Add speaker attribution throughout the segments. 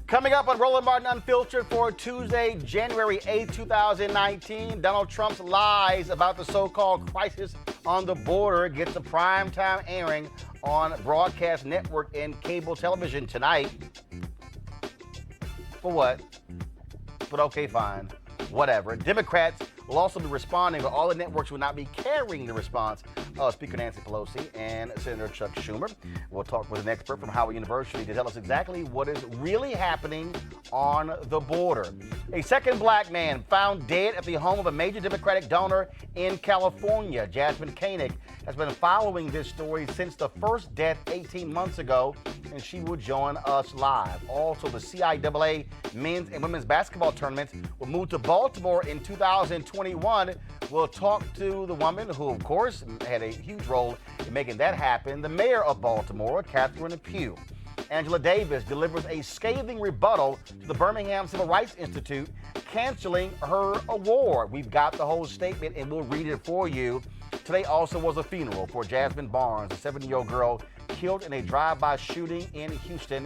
Speaker 1: Coming up on Roland Martin Unfiltered for Tuesday, January 8, 2019, Donald Trump's lies about the so-called crisis on the border gets a primetime airing on broadcast network and cable television tonight. For what? But okay, fine. Whatever. Democrats will also be responding, but all the networks will not be carrying the response. Speaker Nancy Pelosi and Senator Chuck Schumer. We'll talk with an expert from Howard University to tell us exactly what is really happening on the border. A second black man found dead at the home of a major Democratic donor in California. Jazmine Barnes has been following this story since the first death 18 months ago, and she will join us live. Also, the CIAA men's and women's basketball tournaments will move to Baltimore in 2021. We'll talk to the woman who, of course, had a huge role in making that happen, the mayor of Baltimore, Catherine Pugh. Angela Davis delivers a scathing rebuttal to the Birmingham Civil Rights Institute, canceling her award. We've got the whole statement, and we'll read it for you. Today also was a funeral for Jazmine Barnes, a 70-year-old girl killed in a drive-by shooting in Houston.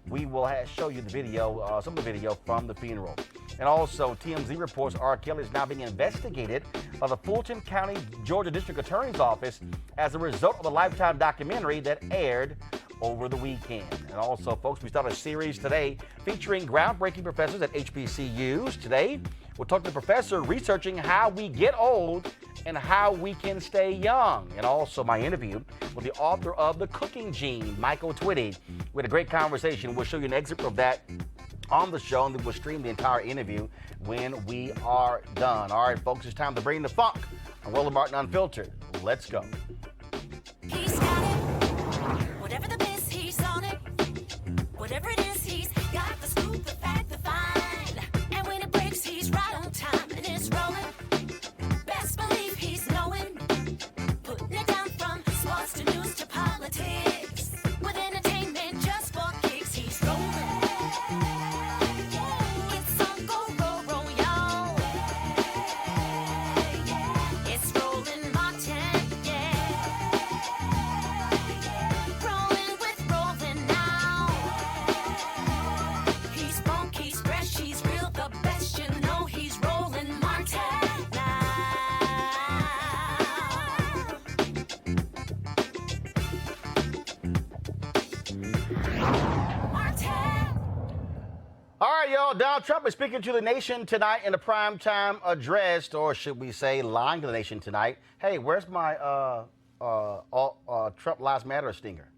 Speaker 1: We will show you the video, some of the video from the funeral. And also, TMZ reports R. Kelly is now being investigated by the Fulton County, Georgia District Attorney's Office as a result of the Lifetime documentary that aired over the weekend. And also, folks, we start a series today featuring groundbreaking professors at HBCUs. Today, we'll talk to the professor researching how we get old and how we can stay young. And also my interview with the author of The Cooking Gene, Michael Twitty. We had a great conversation. We'll show you an excerpt of that on the show, and then we'll stream the entire interview when we are done. All right, folks, it's time to bring the funk on Roland Martin Unfiltered. Let's go.
Speaker 2: He's got it. Whatever the biz, he's on it. Whatever it is, he's got the scoop, the fact, the find. And when it breaks, he's right on time and it's rolling. Best believe he's knowing. Putting it down from sports to news to politics. With entertainment just for kicks, he's rolling. It's on go, roll, y'all. It's Roland Martin, yeah. Rolling with Roland now. He's funky, he's fresh, he's real, the best, you know he's Roland Martin now. Martin.
Speaker 1: All right, y'all. Donald Trump is speaking to the nation tonight in a primetime address, or should we say lying to the nation tonight. Hey, where's my Trump Lives Matter stinger?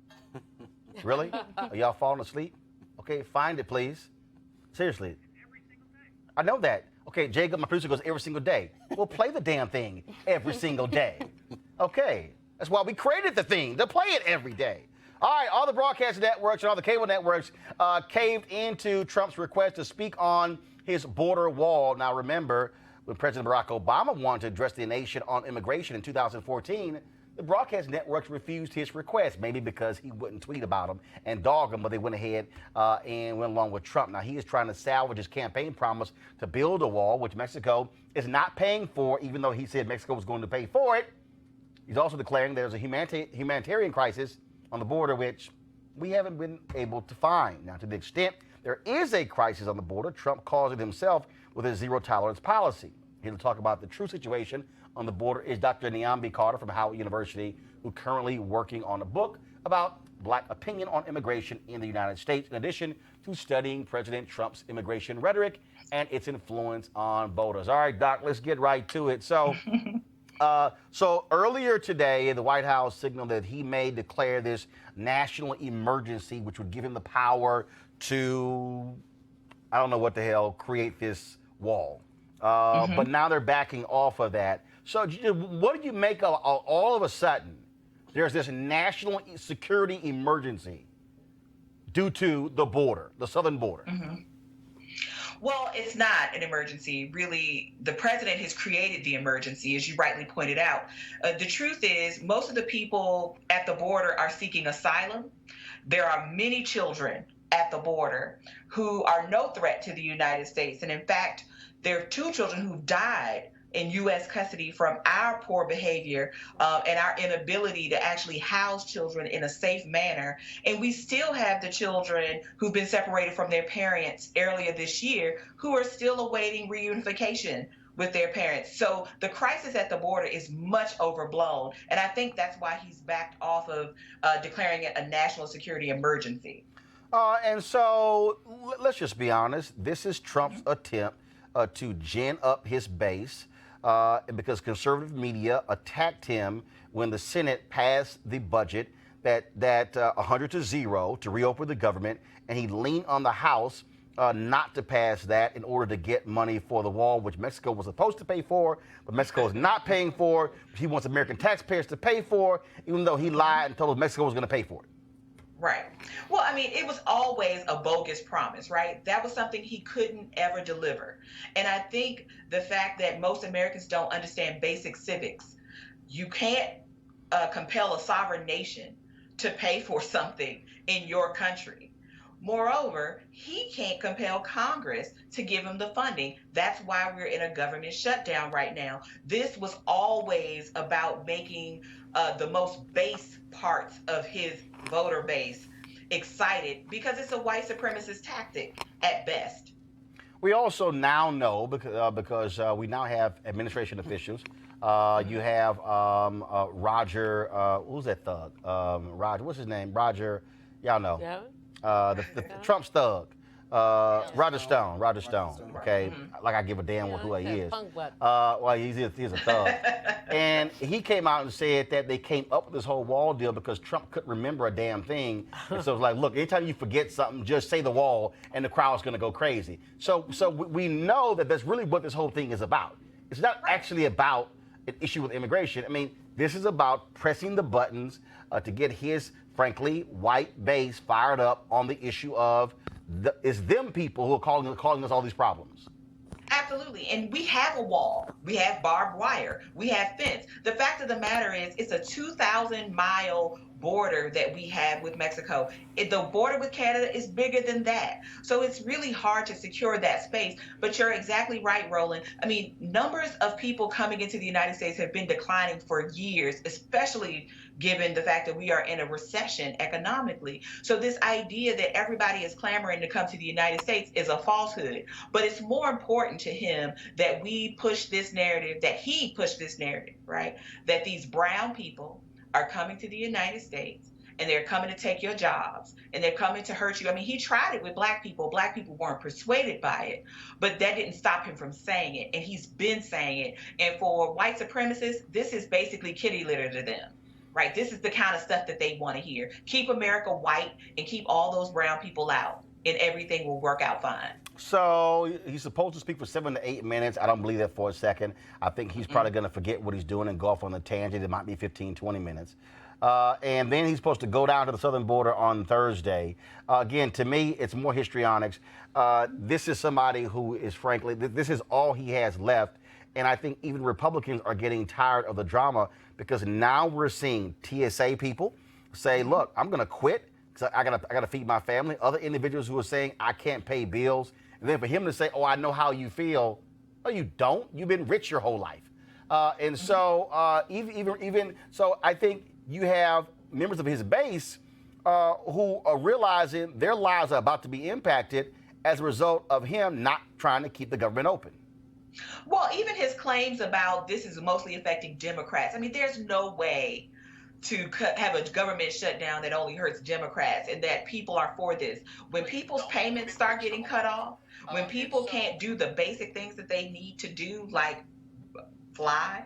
Speaker 1: Really? Are y'all falling asleep? Okay, find it, please. Seriously.
Speaker 3: Every single day.
Speaker 1: I know that. Okay, Jacob, my producer, goes every single day. Well, play the damn thing every single day. Okay. That's why we created the thing, to play it every day. All right, all the broadcast networks and all the cable networks caved into Trump's request to speak on his border wall. Now, remember, when President Barack Obama wanted to address the nation on immigration in 2014, the broadcast networks refused his request, maybe because he wouldn't tweet about him and dog him, but they went ahead and went along with Trump. Now, he is trying to salvage his campaign promise to build a wall, which Mexico is not paying for, even though he said Mexico was going to pay for it. He's also declaring there's a humanitarian crisis on the border, which we haven't been able to find. Now, to the extent there is a crisis on the border, Trump calls it himself with his zero-tolerance policy. Here to talk about the true situation on the border is Dr. Nyambi Carter from Howard University, who's currently working on a book about black opinion on immigration in the United States, in addition to studying President Trump's immigration rhetoric and its influence on voters. All right, Doc, let's get right to it. So earlier today, the White House signaled that he may declare this national emergency, which would give him the power to, I don't know what the hell, create this wall. But now they're backing off of that. So what do you make of all of a sudden there's this national security emergency due to the border, the southern border?
Speaker 3: Well, it's not an emergency. Really, the president has created the emergency, as you rightly pointed out. The truth is, most of the people at the border are seeking asylum. There are many children at the border who are no threat to the United States. And in fact, there are 2 children who died in U.S. custody from our poor behavior and our inability to actually house children in a safe manner. And we still have the children who've been separated from their parents earlier this year who are still awaiting reunification with their parents. So the crisis at the border is much overblown. And I think that's why he's backed off of declaring it a national security emergency.
Speaker 1: And so let's just be honest. This is Trump's attempt to gin up his base because conservative media attacked him when the Senate passed the budget that 100-0 to reopen the government, and he leaned on the House not to pass that in order to get money for the wall, which Mexico was supposed to pay for, but Mexico is not paying for. He wants American taxpayers to pay for, even though he lied and told us Mexico was going to pay for it.
Speaker 3: Right. Well, I mean, it was always a bogus promise, right? That was something he couldn't ever deliver. And I think the fact that most Americans don't understand basic civics, you can't compel a sovereign nation to pay for something in your country. Moreover, he can't compel Congress to give him the funding. That's why we're in a government shutdown right now. This was always about making the most base parts of his voter base excited because it's a white supremacist tactic at best.
Speaker 1: We also now know because we now have administration officials. You have Roger, who's that thug? Roger, what's his name? Roger, y'all know.
Speaker 4: Yeah.
Speaker 1: The Trump's thug. Roger Stone. Okay, like I give a damn who he is. Well, he's a thug. And he came out and said that they came up with this whole wall deal because Trump couldn't remember a damn thing. And so it's like, look, anytime you forget something, just say the wall, and the crowd's going to go crazy. So we know that that's really what this whole thing is about. It's not actually about an issue with immigration. I mean, this is about pressing the buttons to get his, frankly, white base fired up on the issue of it's them people who are calling us all these problems.
Speaker 3: Absolutely. And we have a wall. We have barbed wire. We have fence. The fact of the matter is it's a 2,000-mile border that we have with Mexico. The border with Canada is bigger than that. So it's really hard to secure that space. But you're exactly right, Roland. I mean, numbers of people coming into the United States have been declining for years, especially given the fact that we are in a recession economically. So this idea that everybody is clamoring to come to the United States is a falsehood. But it's more important to him that we push this narrative, that he pushed this narrative, right? That these brown people are coming to the United States and they're coming to take your jobs and they're coming to hurt you. I mean, he tried it with black people. Black people weren't persuaded by it, but that didn't stop him from saying it. And he's been saying it. And for white supremacists, this is basically kitty litter to them. Right? This is the kind of stuff that they want to hear. Keep America white and keep all those brown people out, and everything will work out fine.
Speaker 1: So he's supposed to speak for 7 to 8 minutes. I don't believe that for a second. I think he's probably going to forget what he's doing and go off on a tangent. It might be 15, 20 minutes. And then he's supposed to go down to the southern border on Thursday. Again, to me, it's more histrionics. This is somebody who is, frankly, this is all he has left. And I think even Republicans are getting tired of the drama because now we're seeing TSA people say, look, I'm going to quit because I got to feed my family. Other individuals who are saying, I can't pay bills. And then for him to say, oh, I know how you feel. No, you don't. You've been rich your whole life. And so even so, I think you have members of his base who are realizing their lives are about to be impacted as a result of him not trying to keep the government open.
Speaker 3: Well, even his claims about this is mostly affecting Democrats. I mean, there's no way to have a government shutdown that only hurts Democrats and that people are for this. When people's payments start getting cut off, when people can't do the basic things that they need to do, like fly,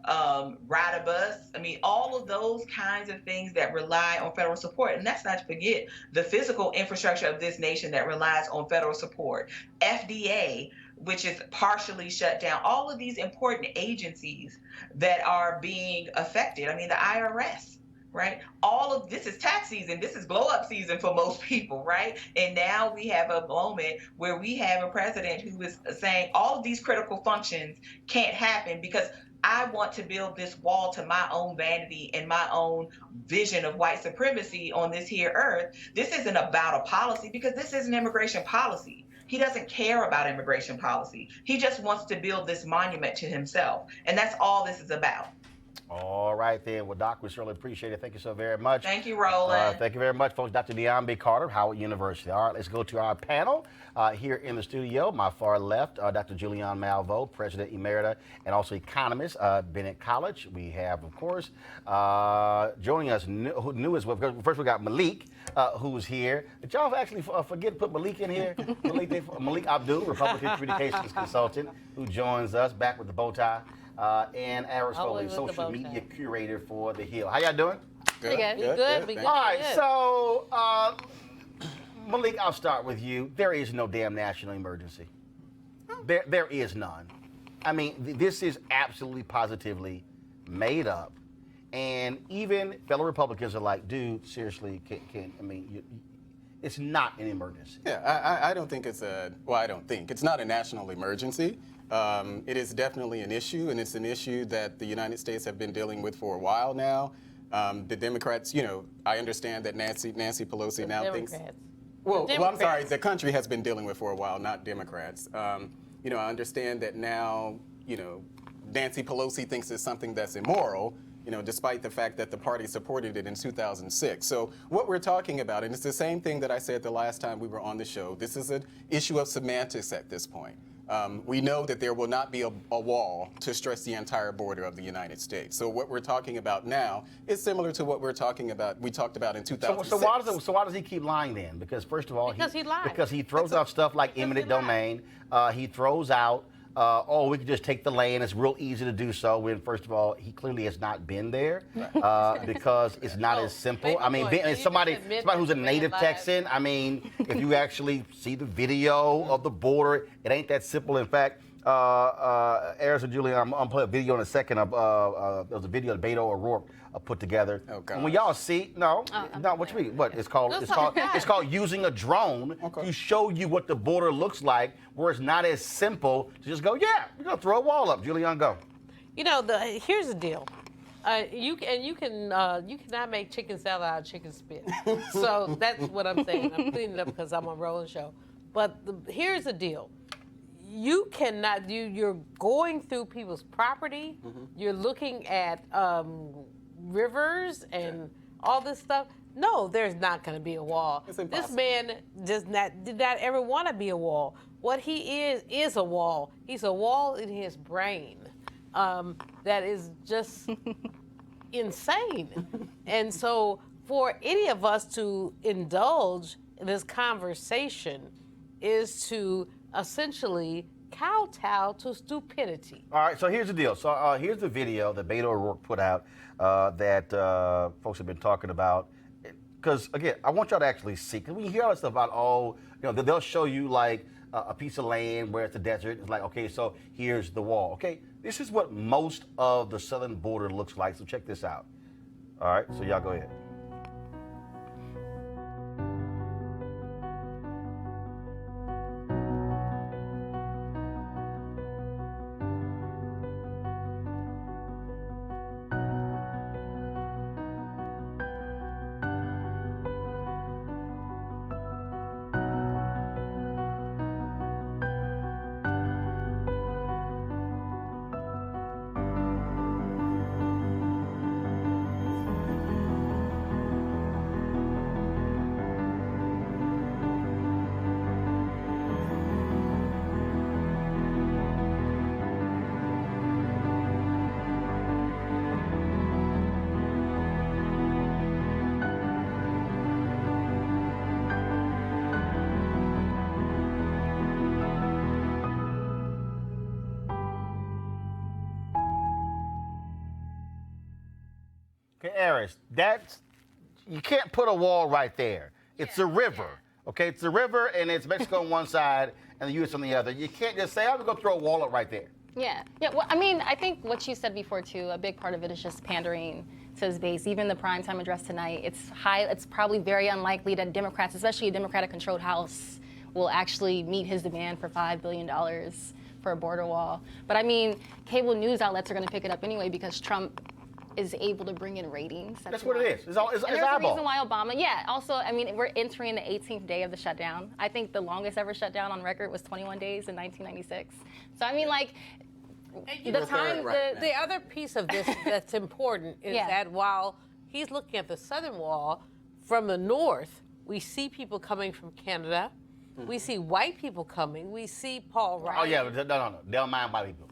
Speaker 3: ride a bus, I mean, all of those kinds of things that rely on federal support. And let's not forget the physical infrastructure of this nation that relies on federal support. FDA, which is partially shut down, all of these important agencies that are being affected. I mean, the IRS, right? All of this is tax season. This is blow up season for most people, right? And now we have a moment where we have a president who is saying all of these critical functions can't happen because I want to build this wall to my own vanity and my own vision of white supremacy on this here earth. This isn't about a policy because this is an immigration policy. He doesn't care about immigration policy. He just wants to build this monument to himself. And that's all this is about.
Speaker 1: All right, then. Well, Doc, we certainly appreciate it. Thank you so very much.
Speaker 3: Thank you, Roland.
Speaker 1: Thank you very much, folks. Dr. Deon B. Carter, Howard University. All right, let's go to our panel here in the studio. My far left, Dr. Julianne Malveaux, President Emerita and also economist, Bennett College. We have, of course, joining us new as well. First, we got Malik, who's here. Did y'all actually forget to put Malik in here? Malik Abdul, Republican Communications Consultant, who joins us back with the bow tie. And Aris Foley, social media curator for The Hill. How y'all doing?
Speaker 4: Pretty good. Good.
Speaker 1: All right, so Malik, I'll start with you. There is no damn national emergency. There is none. I mean, this is absolutely positively made up. And even fellow Republicans are like, dude, seriously, it's not an emergency.
Speaker 5: Yeah, I don't think it's it's not a national emergency. It is definitely an issue, and it's an issue that the United States have been dealing with for a while now. The Democrats, I understand that Nancy Pelosi now thinks. Well, I'm sorry, the country has been dealing with for a while, not Democrats. I understand that now, Nancy Pelosi thinks it's something that's immoral, despite the fact that the party supported it in 2006. So what we're talking about, and it's the same thing that I said the last time we were on the show, this is an issue of semantics at this point. We know that there will not be a wall to stretch the entire border of the United States. So what we're talking about now is similar to what we talked about in 2006.
Speaker 1: So why does he keep lying then? Because first of all,
Speaker 4: he lies.
Speaker 1: Because he throws out stuff like eminent domain. He throws out, we could just take the land. It's real easy to do so. When first of all, he clearly has not been there because it's not as simple. I mean, somebody who's a native Texan. I mean, if you actually see the video of the border, it ain't that simple. In fact, Aris and Julian, I'm gonna play a video in a second. There was a video that Beto O'Rourke put together.
Speaker 5: Oh, God.
Speaker 1: And when y'all see, no, what you mean? What it's called? It's called using a drone to show you what the border looks like, where it's not as simple to just go, yeah, we're gonna throw a wall up. Julian, go.
Speaker 4: Here's the deal. You cannot make chicken salad out of chicken spit. So that's what I'm saying. I'm cleaning it up because I'm on Roland show. But here's the deal. You cannot. You're going through people's property. Mm-hmm. You're looking at rivers and all this stuff. No, there's not going to be a wall.
Speaker 5: It's impossible.
Speaker 4: This man did not ever want to be a wall. What he is a wall. He's a wall in his brain that is just insane. And so for any of us to indulge in this conversation is to essentially kowtow to stupidity.
Speaker 1: All right, so here's the deal. So here's the video that Beto O'Rourke put out that folks have been talking about. Because, again, I want y'all to actually see. Because when you hear all this stuff about, they'll show you, like, a piece of land where it's a desert. It's like, okay, so here's the wall. Okay, this is what most of the southern border looks like. So check this out. All right, so y'all go ahead. Okay, Aris, you can't put a wall right there. It's a river, okay? It's a river, and it's Mexico on one side and the U.S. on the other. You can't just say, I'm going to go throw a wall up right there.
Speaker 6: Yeah. Well, I mean, I think what you said before, too, a big part of it is just pandering to his base. Even the primetime address tonight, it's probably very unlikely that Democrats, especially a Democratic-controlled House, will actually meet his demand for $5 billion for a border wall. But, I mean, cable news outlets are going to pick it up anyway because Trump is able to bring in ratings.
Speaker 1: That's what it is. It's
Speaker 6: and there's a
Speaker 1: eyeball.
Speaker 6: reason why Obama, yeah. Also, I mean, we're entering the 18th day of the shutdown. I think the longest ever shutdown on record was 21 days in 1996. So I mean, like, the time,
Speaker 4: The other piece of this that's important is that while he's looking at the southern wall, from the north, we see people coming from Canada. We see white people coming. We see Paul Ryan.
Speaker 1: Oh, yeah. No. They don't mind white people.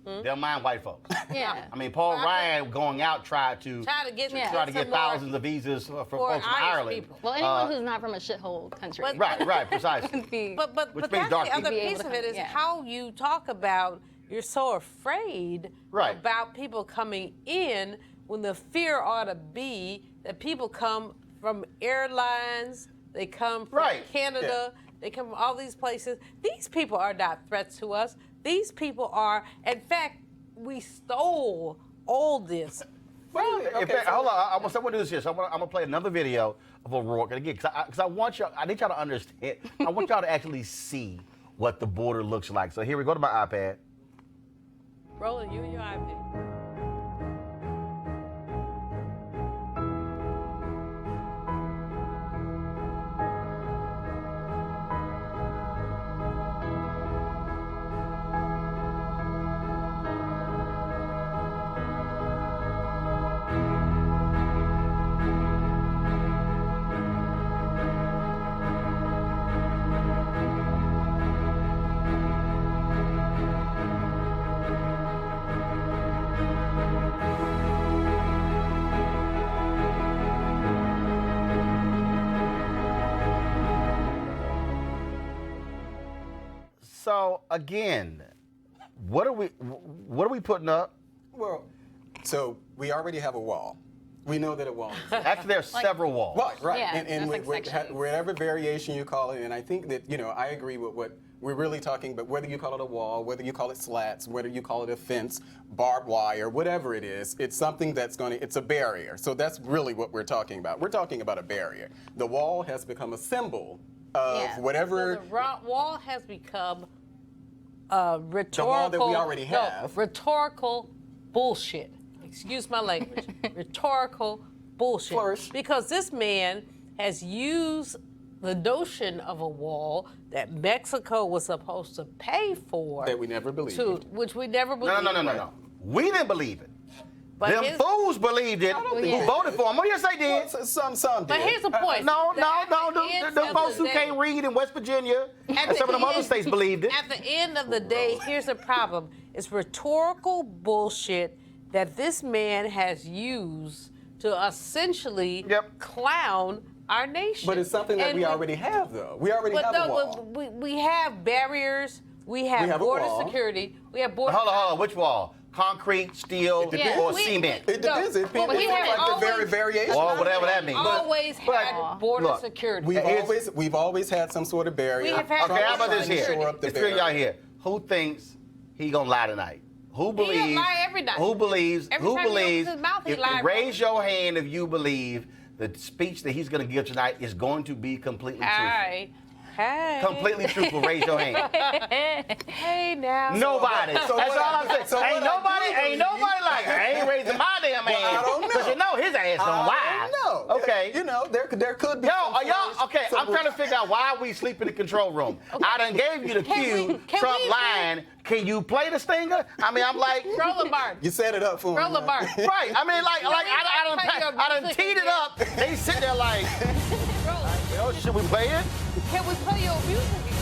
Speaker 1: They don't mind white folks.
Speaker 6: Yeah.
Speaker 1: I mean, Paul Ryan going out tried to
Speaker 4: get
Speaker 1: thousands of visas for folks from Ireland.
Speaker 4: People.
Speaker 6: Well, anyone who's not from a shithole country.
Speaker 1: Right, precisely.
Speaker 4: But that's the other piece of it is how you talk about you're so afraid about people coming in when the fear ought to be that people come from airlines, they come from Canada, they come from all these places. These people are not threats to us. These people are, in fact, we stole all this.
Speaker 1: In fact, hold on. I'm gonna do this here. So I'm gonna play another video of O'Rourke, and again, because I want y'all, I need y'all to understand. I want y'all to actually see what the border looks like. So here we go to my iPad.
Speaker 4: Roland, you and your iPad.
Speaker 1: So again, what are we putting up?
Speaker 5: Well, so we already have a wall. We know that a wall is.
Speaker 1: Actually, there are several walls.
Speaker 5: Right.
Speaker 6: Yeah,
Speaker 5: and
Speaker 6: that's like sections.
Speaker 5: whatever variation you call it, and I think that, I agree with what we're really talking about, whether you call it a wall, whether you call it slats, whether you call it a fence, barbed wire, whatever it is, it's something that's it's a barrier. So that's really what we're talking about. We're talking about a barrier. The wall has become a symbol of whatever.
Speaker 4: So the wall has become rhetorical.
Speaker 5: The wall that we already have.
Speaker 4: Rhetorical bullshit. Excuse my language. Rhetorical bullshit.
Speaker 5: Flourish.
Speaker 4: Because this man has used the notion of a wall that Mexico was supposed to pay for.
Speaker 5: That we never believed.
Speaker 4: Which we never believed.
Speaker 1: No. We didn't believe it.
Speaker 4: But
Speaker 1: Them fools believed it. Who voted for him? Oh, yes, they did.
Speaker 5: Well, some did.
Speaker 4: But here's the point.
Speaker 1: No. The folks who can't read in West Virginia and some of them other states believed it.
Speaker 4: At the end of the day, here's the problem. It's rhetorical bullshit that this man has used to essentially clown our nation.
Speaker 5: But it's something that we already have, though. We already have a wall.
Speaker 4: We have barriers. We have border security. We have border.
Speaker 1: Hold on. Which wall? Concrete, steel, or cement?
Speaker 5: It depends. It depends
Speaker 4: we have
Speaker 5: like the very variation.
Speaker 1: Or whatever that means.
Speaker 4: Always had border security.
Speaker 5: We've always had some sort of barrier.
Speaker 4: We have had
Speaker 1: Okay, how about this here?
Speaker 5: It's
Speaker 1: It's three of y'all here. Who thinks he gonna lie tonight? Who believes?
Speaker 4: He'll lie every night.
Speaker 1: Who believes?
Speaker 4: Every time he opens his mouth, he lies.
Speaker 1: Raise your hand if you believe the speech that he's gonna give tonight is going to be completely truthful.
Speaker 4: All right. Hey.
Speaker 1: Completely truthful. Raise your hand.
Speaker 4: Hey now.
Speaker 1: Nobody. That's all I'm saying.
Speaker 5: So
Speaker 1: ain't nobody like, I ain't raising my damn hand.
Speaker 5: I don't know.
Speaker 1: Because you know his ass don't lie.
Speaker 5: No.
Speaker 1: Okay.
Speaker 5: There could be.
Speaker 1: Yo, are y'all okay? I'm trying to figure out why we sleep in the control room. I done gave you the cue. Trump lying. Can you play the stinger? I mean, I'm like,
Speaker 4: Roland Barnes.
Speaker 5: You set it up for him.
Speaker 4: Roland Barnes.
Speaker 1: right. I mean, I done teed it up. They sit there like, should we play it?
Speaker 4: Can we play your music again?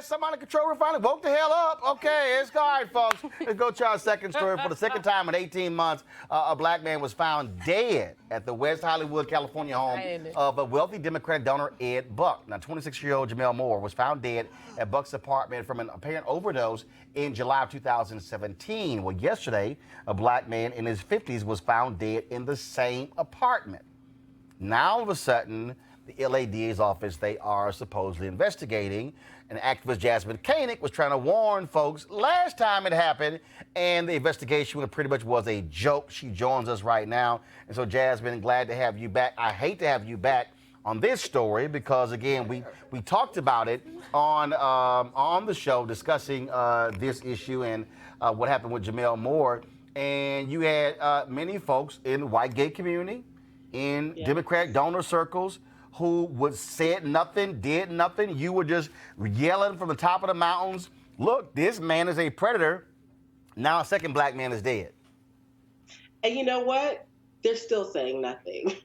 Speaker 1: Somebody control room finally woke the hell up. Okay, it's all right, folks. Let's go to our second story. For the second time in 18 months, a black man was found dead at the West Hollywood, California home of a wealthy Democratic donor, Ed Buck. Now, 26-year-old Jamel Moore was found dead at Buck's apartment from an apparent overdose in July of 2017. Well, yesterday, a black man in his 50s was found dead in the same apartment. Now, all of a sudden, the LA DA's office, they are supposedly investigating. And activist Jazmine Barnes was trying to warn folks last time it happened, and the investigation pretty much was a joke. She joins us right now. And so, Jazmine, glad to have you back. I hate to have you back on this story because, again, we talked about it on the show discussing this issue and what happened with Jamel Moore. And you had many folks in the white gay community, in Democratic donor circles, who would said nothing, did nothing. You were just yelling from the top of the mountains, look, this man is a predator. Now a second black man is dead.
Speaker 7: And you know what? They're still saying nothing.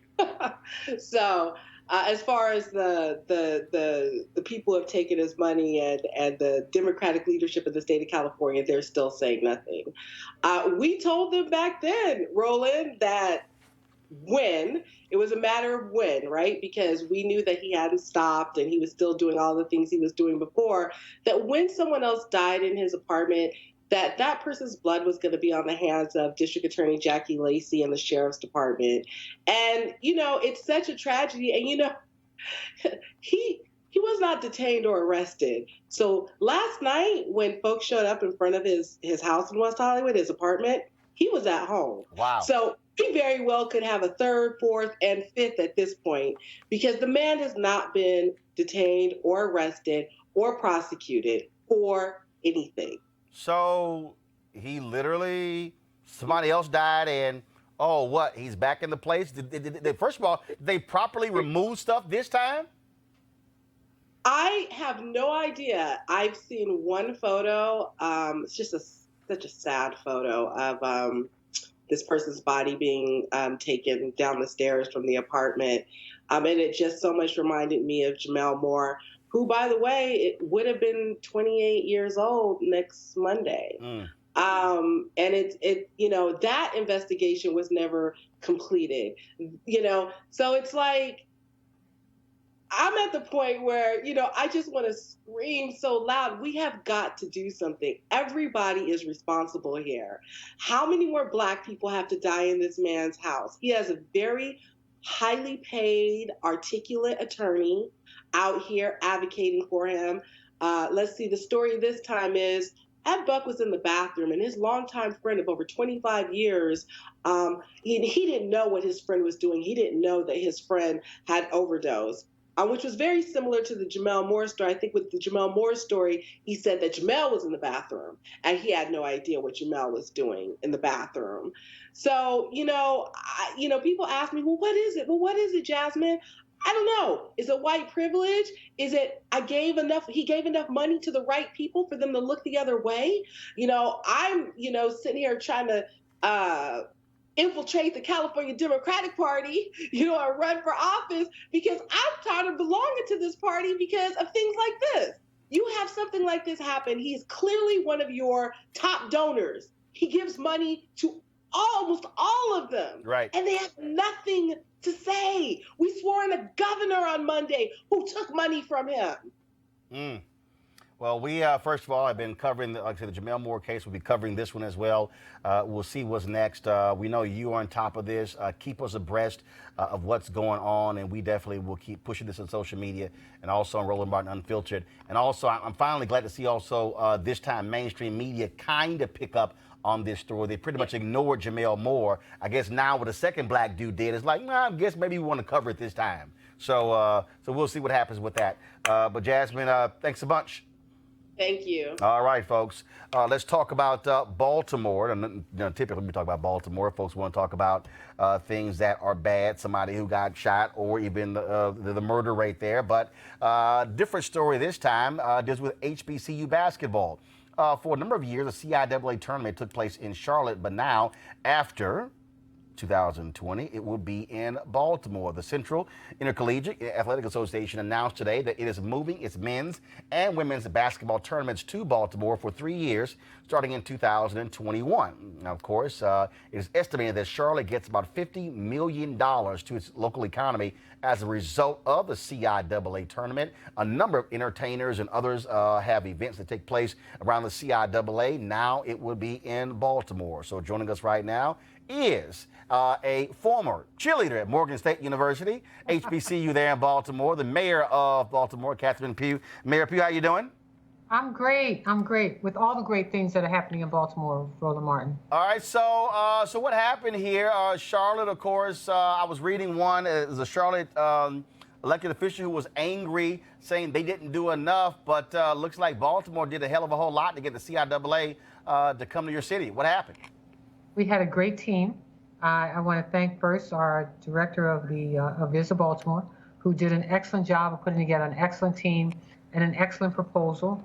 Speaker 7: So as far as the people who have taken his money and the Democratic leadership of the state of California, they're still saying nothing. We told them back then, Roland, that when, it was a matter of when, right? Because we knew that he hadn't stopped and he was still doing all the things he was doing before, that when someone else died in his apartment, that person's blood was going to be on the hands of District Attorney Jackie Lacey and the Sheriff's Department. And, you know, it's such a tragedy. And, you know, he was not detained or arrested. So last night when folks showed up in front of his house in West Hollywood, his apartment, he was at home.
Speaker 1: Wow.
Speaker 7: So he very well could have a third, fourth, and fifth at this point because the man has not been detained or arrested or prosecuted for anything.
Speaker 1: So he literally, somebody else died and, oh, what, he's back in the place? First of all, did they properly remove stuff this time?
Speaker 7: I have no idea. I've seen one photo. It's just such a sad photo of this person's body being taken down the stairs from the apartment. And it just so much reminded me of Jamel Moore, who, by the way, it would have been 28 years old next Monday. And it you know, that investigation was never completed, you know? So it's like, I'm at the point where, you know, I just want to scream so loud. We have got to do something. Everybody is responsible here. How many more black people have to die in this man's house? He has a very highly paid, articulate attorney out here advocating for him. Let's see, the story this time is Ed Buck was in the bathroom and his longtime friend of over 25 years, he didn't know what his friend was doing. He didn't know that his friend had overdosed. Which was very similar to the Jamel Moore story. I think with the Jamel Moore story, he said that Jamel was in the bathroom and he had no idea what Jamel was doing in the bathroom. So, you know, people ask me, well, what is it? Well, what is it, Jazmine? I don't know. Is it white privilege? Is it he gave enough money to the right people for them to look the other way? You know, I'm, sitting here trying to infiltrate the California Democratic Party, and run for office because I'm tired of belonging to this party because of things like this. You have something like this happen. He's clearly one of your top donors. He gives money to almost all of them.
Speaker 1: Right.
Speaker 7: And they have nothing to say. We swore in a governor on Monday who took money from him.
Speaker 1: Well, we, first of all, have been covering, the Jamel Moore case. We'll be covering this one as well. We'll see what's next. We know you are on top of this. Keep us abreast of what's going on, and we definitely will keep pushing this on social media and also on Roland Martin Unfiltered. And also, I'm finally glad to see also this time mainstream media kind of pick up on this story. They pretty much ignored Jamel Moore. I guess now what the second black dude did, it's like, I guess maybe we want to cover it this time. So we'll see what happens with that. But Jazmine, thanks a bunch.
Speaker 7: Thank you.
Speaker 1: All right, folks. Let's talk about Baltimore. And typically we talk about Baltimore. Folks want to talk about things that are bad, somebody who got shot, or even the murder rate there. But different story this time deals with HBCU basketball. For a number of years, the CIAA tournament took place in Charlotte, but now, after 2020, it will be in Baltimore. The Central Intercollegiate Athletic Association announced today that it is moving its men's and women's basketball tournaments to Baltimore for 3 years, starting in 2021. Now, of course, it is estimated that Charlotte gets about $50 million to its local economy as a result of the CIAA tournament. A number of entertainers and others have events that take place around the CIAA. Now it will be in Baltimore. So joining us right now is a former cheerleader at Morgan State University, HBCU there in Baltimore, the mayor of Baltimore, Catherine Pugh. Mayor Pugh, how you doing?
Speaker 8: I'm great. With all the great things that are happening in Baltimore, Roland Martin.
Speaker 1: All right, so what happened here? Charlotte, of course, I was reading one. It was a Charlotte elected official who was angry, saying they didn't do enough, but looks like Baltimore did a hell of a whole lot to get the CIAA to come to your city. What happened?
Speaker 8: We had a great team. I want to thank first our director of Visit Baltimore, who did an excellent job of putting together an excellent team and an excellent proposal.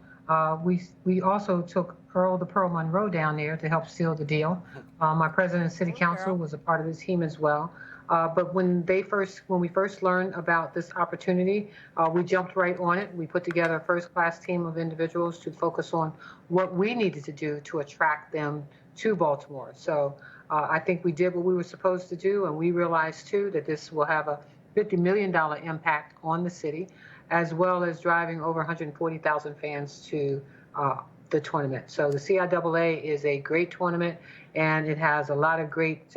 Speaker 8: We also took Earl the Pearl Monroe down there to help seal the deal. My president of City Council was a part of the team as well. But when we first learned about this opportunity, we jumped right on it. We put together a first-class team of individuals to focus on what we needed to do to attract them to Baltimore. So I think we did what we were supposed to do, and we realized too that this will have a $50 million impact on the city, as well as driving over 140,000 fans to the tournament. So the CIAA is a great tournament, and it has a lot of great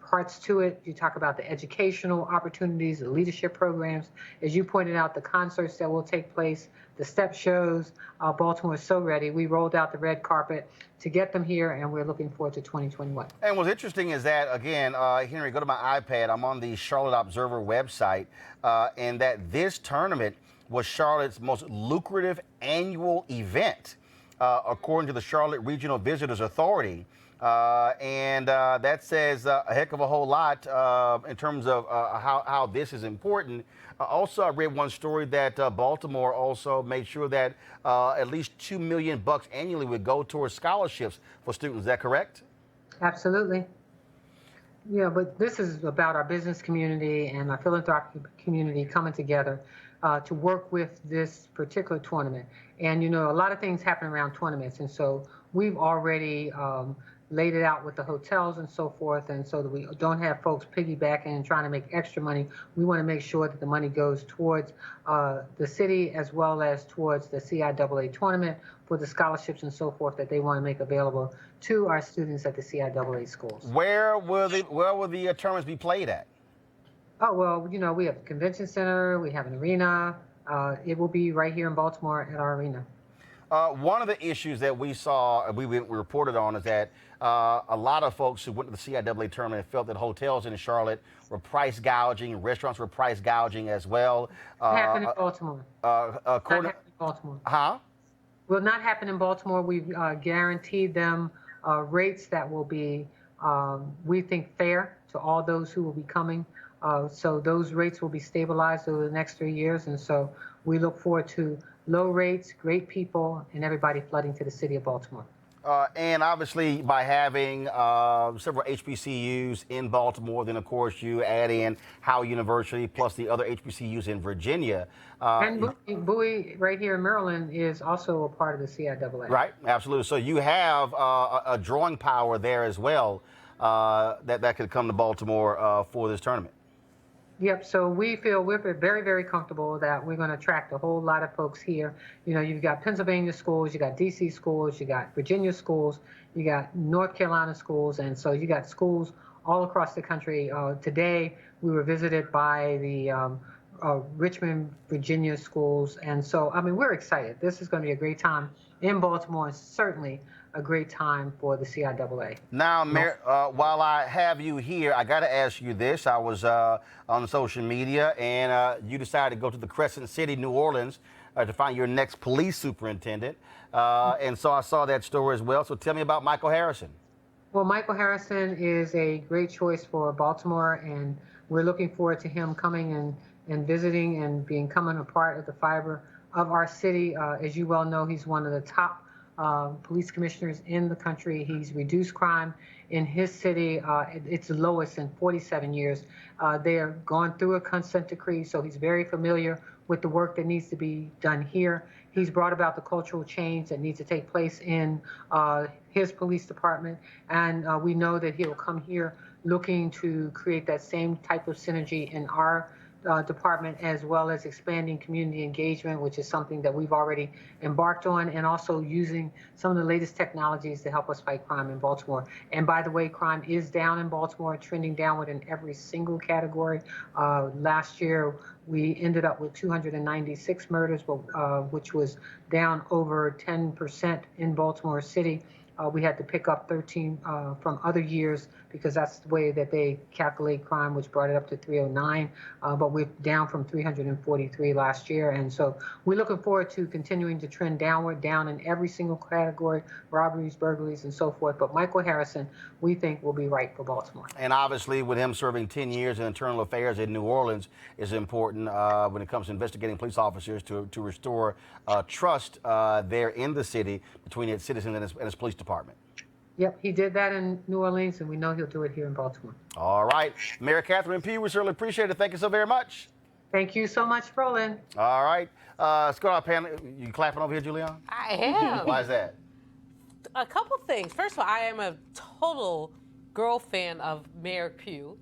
Speaker 8: parts to it. You talk about the educational opportunities, the leadership programs. As you pointed out, the concerts that will take place, the step shows. Baltimore is so ready. We rolled out the red carpet to get them here, and we're looking forward to 2021.
Speaker 1: And what's interesting is that, again, Henry, go to my iPad. I'm on the Charlotte Observer website, and that this tournament was Charlotte's most lucrative annual event, according to the Charlotte Regional Visitors Authority. And that says a heck of a whole lot in terms of how this is important. Also, I read one story that Baltimore also made sure that at least $2 million annually would go towards scholarships for students. Is that correct?
Speaker 8: Absolutely. Yeah, but this is about our business community and our philanthropic community coming together to work with this particular tournament. And, you know, a lot of things happen around tournaments. And so we've already laid it out with the hotels and so forth, and so that we don't have folks piggybacking and trying to make extra money. We want to make sure that the money goes towards the city as well as towards the CIAA tournament for the scholarships and so forth that they want to make available to our students at the CIAA schools.
Speaker 1: Where will the tournaments be played at?
Speaker 8: Oh, well, you know, we have a convention center, we have an arena. It will be right here in Baltimore at our arena.
Speaker 1: One of the issues that we saw, we reported on, is that a lot of folks who went to the CIAA tournament felt that hotels in Charlotte were price gouging, restaurants were price gouging as well.
Speaker 8: Happen in Baltimore. Not happen in Baltimore.
Speaker 1: Huh?
Speaker 8: Will not happen in Baltimore. We've guaranteed them rates that will be, we think, fair to all those who will be coming. So those rates will be stabilized over the next 3 years. And so we look forward to low rates, great people, and everybody flooding to the city of Baltimore.
Speaker 1: And obviously, by having several HBCUs in Baltimore, then of course you add in Howard University plus the other HBCUs in Virginia.
Speaker 8: And Bowie, right here in Maryland, is also a part of the CIAA.
Speaker 1: Right, absolutely. So you have a drawing power there as well that could come to Baltimore for this tournament.
Speaker 8: Yep, so we're very, very comfortable that we're going to attract a whole lot of folks here. You know, you've got Pennsylvania schools, you got DC schools, you got Virginia schools, you got North Carolina schools, and so you got schools all across the country. Today, we were visited by the Richmond, Virginia schools, and so, I mean, we're excited. This is going to be a great time in Baltimore, and certainly a great time for the CIAA.
Speaker 1: Now, while I have you here, I got to ask you this. I was on social media, and you decided to go to the Crescent City, New Orleans, to find your next police superintendent. And so I saw that story as well. So tell me about Michael Harrison.
Speaker 8: Well, Michael Harrison is a great choice for Baltimore, and we're looking forward to him coming and visiting and becoming a part of the fiber of our city. As you well know, he's one of the top police commissioners in the country. He's reduced crime in his city. It's the lowest in 47 years. They are going through a consent decree, so he's very familiar with the work that needs to be done here. He's brought about the cultural change that needs to take place in his police department, and we know that he'll come here looking to create that same type of synergy in our department, as well as expanding community engagement, which is something that we've already embarked on, and also using some of the latest technologies to help us fight crime in Baltimore. And by the way, crime is down in Baltimore, trending downward in every single category. Last year, we ended up with 296 murders, which was down over 10% in Baltimore City. We had to pick up 13 from other years because that's the way that they calculate crime, which brought it up to 309. But we're down from 343 last year. And so we're looking forward to continuing to trend downward, down in every single category, robberies, burglaries, and so forth. But Michael Harrison, we think, will be right for Baltimore.
Speaker 1: And obviously, with him serving 10 years in internal affairs in New Orleans is important when it comes to investigating police officers to restore trust there in the city between its citizens and its police department.
Speaker 8: Yep, he did that in New Orleans, and we know he'll do it here in Baltimore.
Speaker 1: All right. Mayor Catherine Pugh, we certainly appreciate it. Thank you so very much.
Speaker 8: Thank you so much, Roland.
Speaker 1: All right. Let's go to our panel. You clapping over here, Julian?
Speaker 4: I am.
Speaker 1: Why is that?
Speaker 4: A couple things. First of all, I am a total girl fan of Mayor Pugh.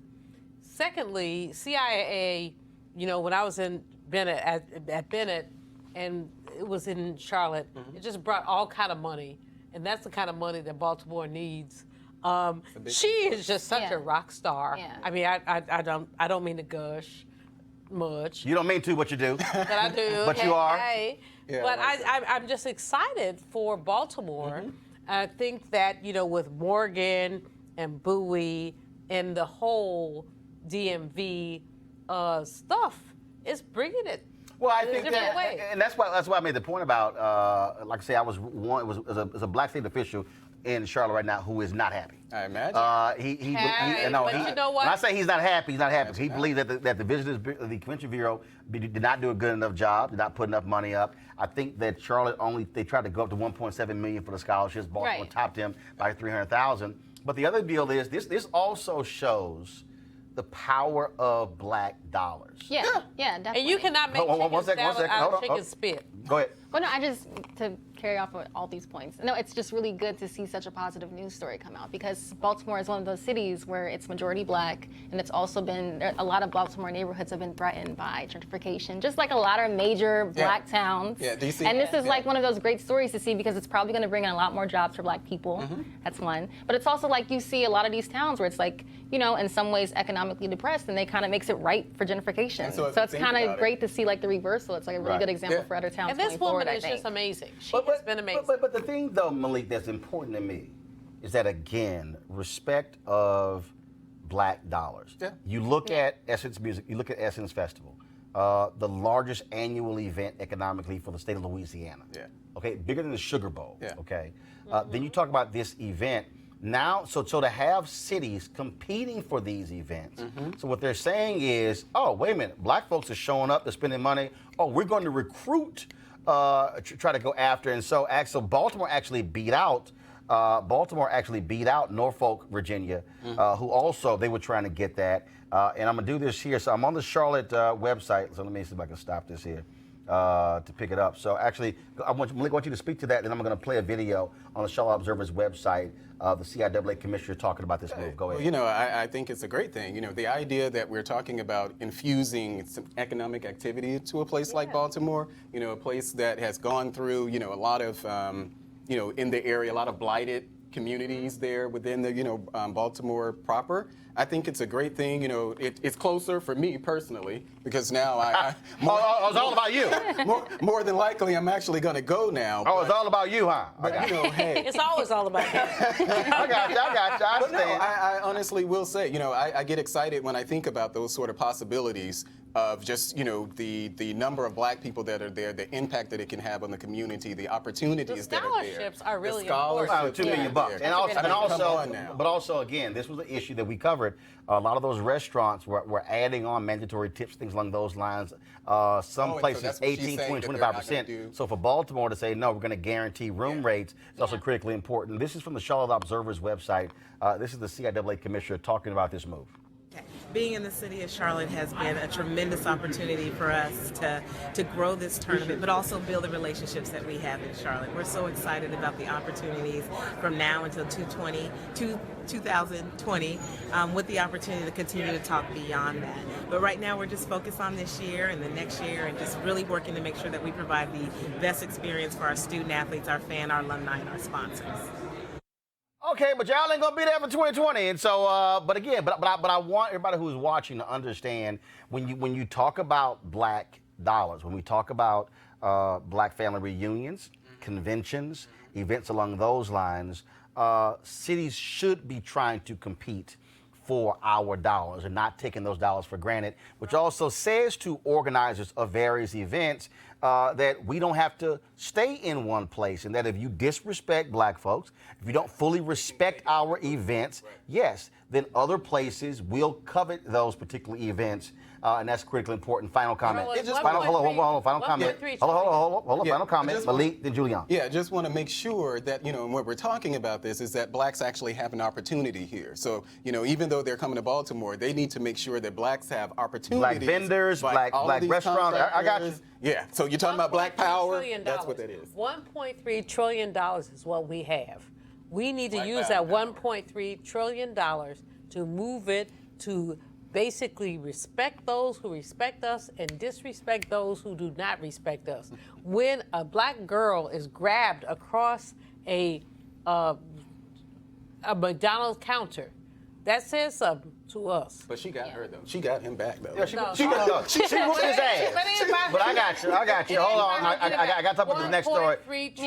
Speaker 4: Secondly, CIA, you know, when I was in Bennett, at Bennett, and it was in Charlotte, it just brought all kind of money. And that's the kind of money that Baltimore needs. She is just such a rock star.
Speaker 6: Yeah.
Speaker 4: I mean, I don't mean to gush much.
Speaker 1: You don't mean to, but you do.
Speaker 4: But I do.
Speaker 1: But you are.
Speaker 4: Hey.
Speaker 5: Yeah,
Speaker 4: But
Speaker 5: I
Speaker 4: I'm just excited for Baltimore. I think that, you know, with Morgan and Bowie and the whole DMV stuff, it's bringing it.
Speaker 1: Well, I
Speaker 4: in a
Speaker 1: think
Speaker 4: different
Speaker 1: that,
Speaker 4: way.
Speaker 1: and that's why I made the point about, like I say, I was one, was a black state official in Charlotte right now who is not happy.
Speaker 5: I imagine.
Speaker 4: But you know what?
Speaker 1: When I say he's not happy, he's not happy. He believes that the Convention Bureau did not do a good enough job, did not put enough money up. I think that Charlotte they tried to go up to 1.7 million for the scholarships. Baltimore topped him by 300,000. But the other deal is this also shows the power of black dollars.
Speaker 6: Yeah, definitely.
Speaker 4: And you cannot make chicken salad out of chicken spit.
Speaker 1: Go ahead.
Speaker 6: Well, no, to carry off with all these points. No, it's just really good to see such a positive news story come out because Baltimore is one of those cities where it's majority black, and it's also been, a lot of Baltimore neighborhoods have been threatened by gentrification, just like a lot of major black towns.
Speaker 5: Yeah, DC.
Speaker 6: And this is like one of those great stories to see because it's probably going to bring in a lot more jobs for black people. That's one. But it's also like you see a lot of these towns where it's like, you know, in some ways economically depressed, and they kind of makes it right for gentrification.
Speaker 5: And so
Speaker 6: it's kind of great to see like the reversal. It's like a really good example for other towns
Speaker 4: And this
Speaker 6: going forward,
Speaker 4: woman is
Speaker 6: I think.
Speaker 4: just amazing. She has been amazing.
Speaker 1: But the thing, though, Malik, that's important to me is that, again, respect of black dollars.
Speaker 5: Yeah.
Speaker 1: You look at Essence Music, you look at Essence Festival, the largest annual event economically for the state of Louisiana.
Speaker 5: Yeah.
Speaker 1: Okay, bigger than the Sugar Bowl.
Speaker 5: Yeah.
Speaker 1: Okay. Then you talk about this event. Now, so to have cities competing for these events, so what they're saying is, oh, wait a minute, black folks are showing up, they're spending money. Oh, we're going to recruit, try to go after, and so Baltimore actually beat out Norfolk, Virginia, who also they were trying to get that. And I'm gonna do this here. So I'm on the Charlotte website. So let me see if I can stop this here. To pick it up. So actually, Malik, I want you to speak to that, then I'm going to play a video on the Charlotte Observer's website, the CIAA commissioner talking about this move. Go ahead.
Speaker 5: Well, you know, I think it's a great thing. You know, the idea that we're talking about infusing some economic activity to a place like Baltimore, you know, a place that has gone through, you know, a lot of, you know, in the area, a lot of blighted communities there within the, you know, Baltimore proper. I think it's a great thing. You know, it's closer for me personally because now
Speaker 1: it's all about you.
Speaker 5: more than likely, I'm actually going to go now.
Speaker 1: Oh, it's all about you, huh?
Speaker 5: But you know, hey,
Speaker 4: It's always all about you.
Speaker 1: I got you. I
Speaker 5: but no,
Speaker 1: understand.
Speaker 5: I honestly will say, you know, I get excited when I think about those sort of possibilities of just, you know, the number of black people that are there, the impact that it can have on the community, the opportunities that are there.
Speaker 4: scholarships are really
Speaker 5: the scholarships
Speaker 1: $2 million bucks.
Speaker 5: there.
Speaker 1: But also, again, this was an issue that we covered. A lot of those restaurants were adding on mandatory tips, things along those lines. Some places
Speaker 5: that's what she's
Speaker 1: 18,
Speaker 5: saying
Speaker 1: 20,
Speaker 5: that they're not gonna
Speaker 1: 25%.
Speaker 5: do.
Speaker 1: So for Baltimore to say, no, we're going to guarantee room rates is also critically important. This is from the Charlotte Observer's website. This is the CIAA commissioner talking about this move.
Speaker 9: Being in the city of Charlotte has been a tremendous opportunity for us to grow this tournament, but also build the relationships that we have in Charlotte. We're so excited about the opportunities from now until 2020 with the opportunity to continue to talk beyond that. But right now we're just focused on this year and the next year and just really working to make sure that we provide the best experience for our student athletes, our fan, our alumni, and our sponsors.
Speaker 1: Okay, but y'all ain't gonna be there for 2020, and so, but I want everybody who's watching to understand when you talk about black dollars, when we talk about black family reunions, conventions, events along those lines, cities should be trying to compete for our dollars and not taking those dollars for granted, which also says to organizers of various events that we don't have to stay in one place, and that if you disrespect black folks, if you don't fully respect our events, yes, then other places will covet those particular events, and that's critically important. Final comment.
Speaker 4: Hold on,
Speaker 1: Final comment. Hold on. Final comment. Malik, then Julian.
Speaker 5: Yeah, I just want to make sure that, when we're talking about this, is that blacks actually have an opportunity here. So, even though they're coming to Baltimore, they need to make sure that blacks have opportunities.
Speaker 1: Black vendors, black restaurants. I got you.
Speaker 5: Yeah, so you're talking about black power.
Speaker 4: $1.3
Speaker 5: That's what that is.
Speaker 4: $1.3 trillion is what we have. We need to use that $1.3 trillion to move it to basically respect those who respect us and disrespect those who do not respect us. When a black girl is grabbed across a McDonald's counter, that says something to us.
Speaker 5: But she got her, though. She got him back, though.
Speaker 1: Yeah, she whooped his ass. But I got you. Hold on. I got to talk about this next story.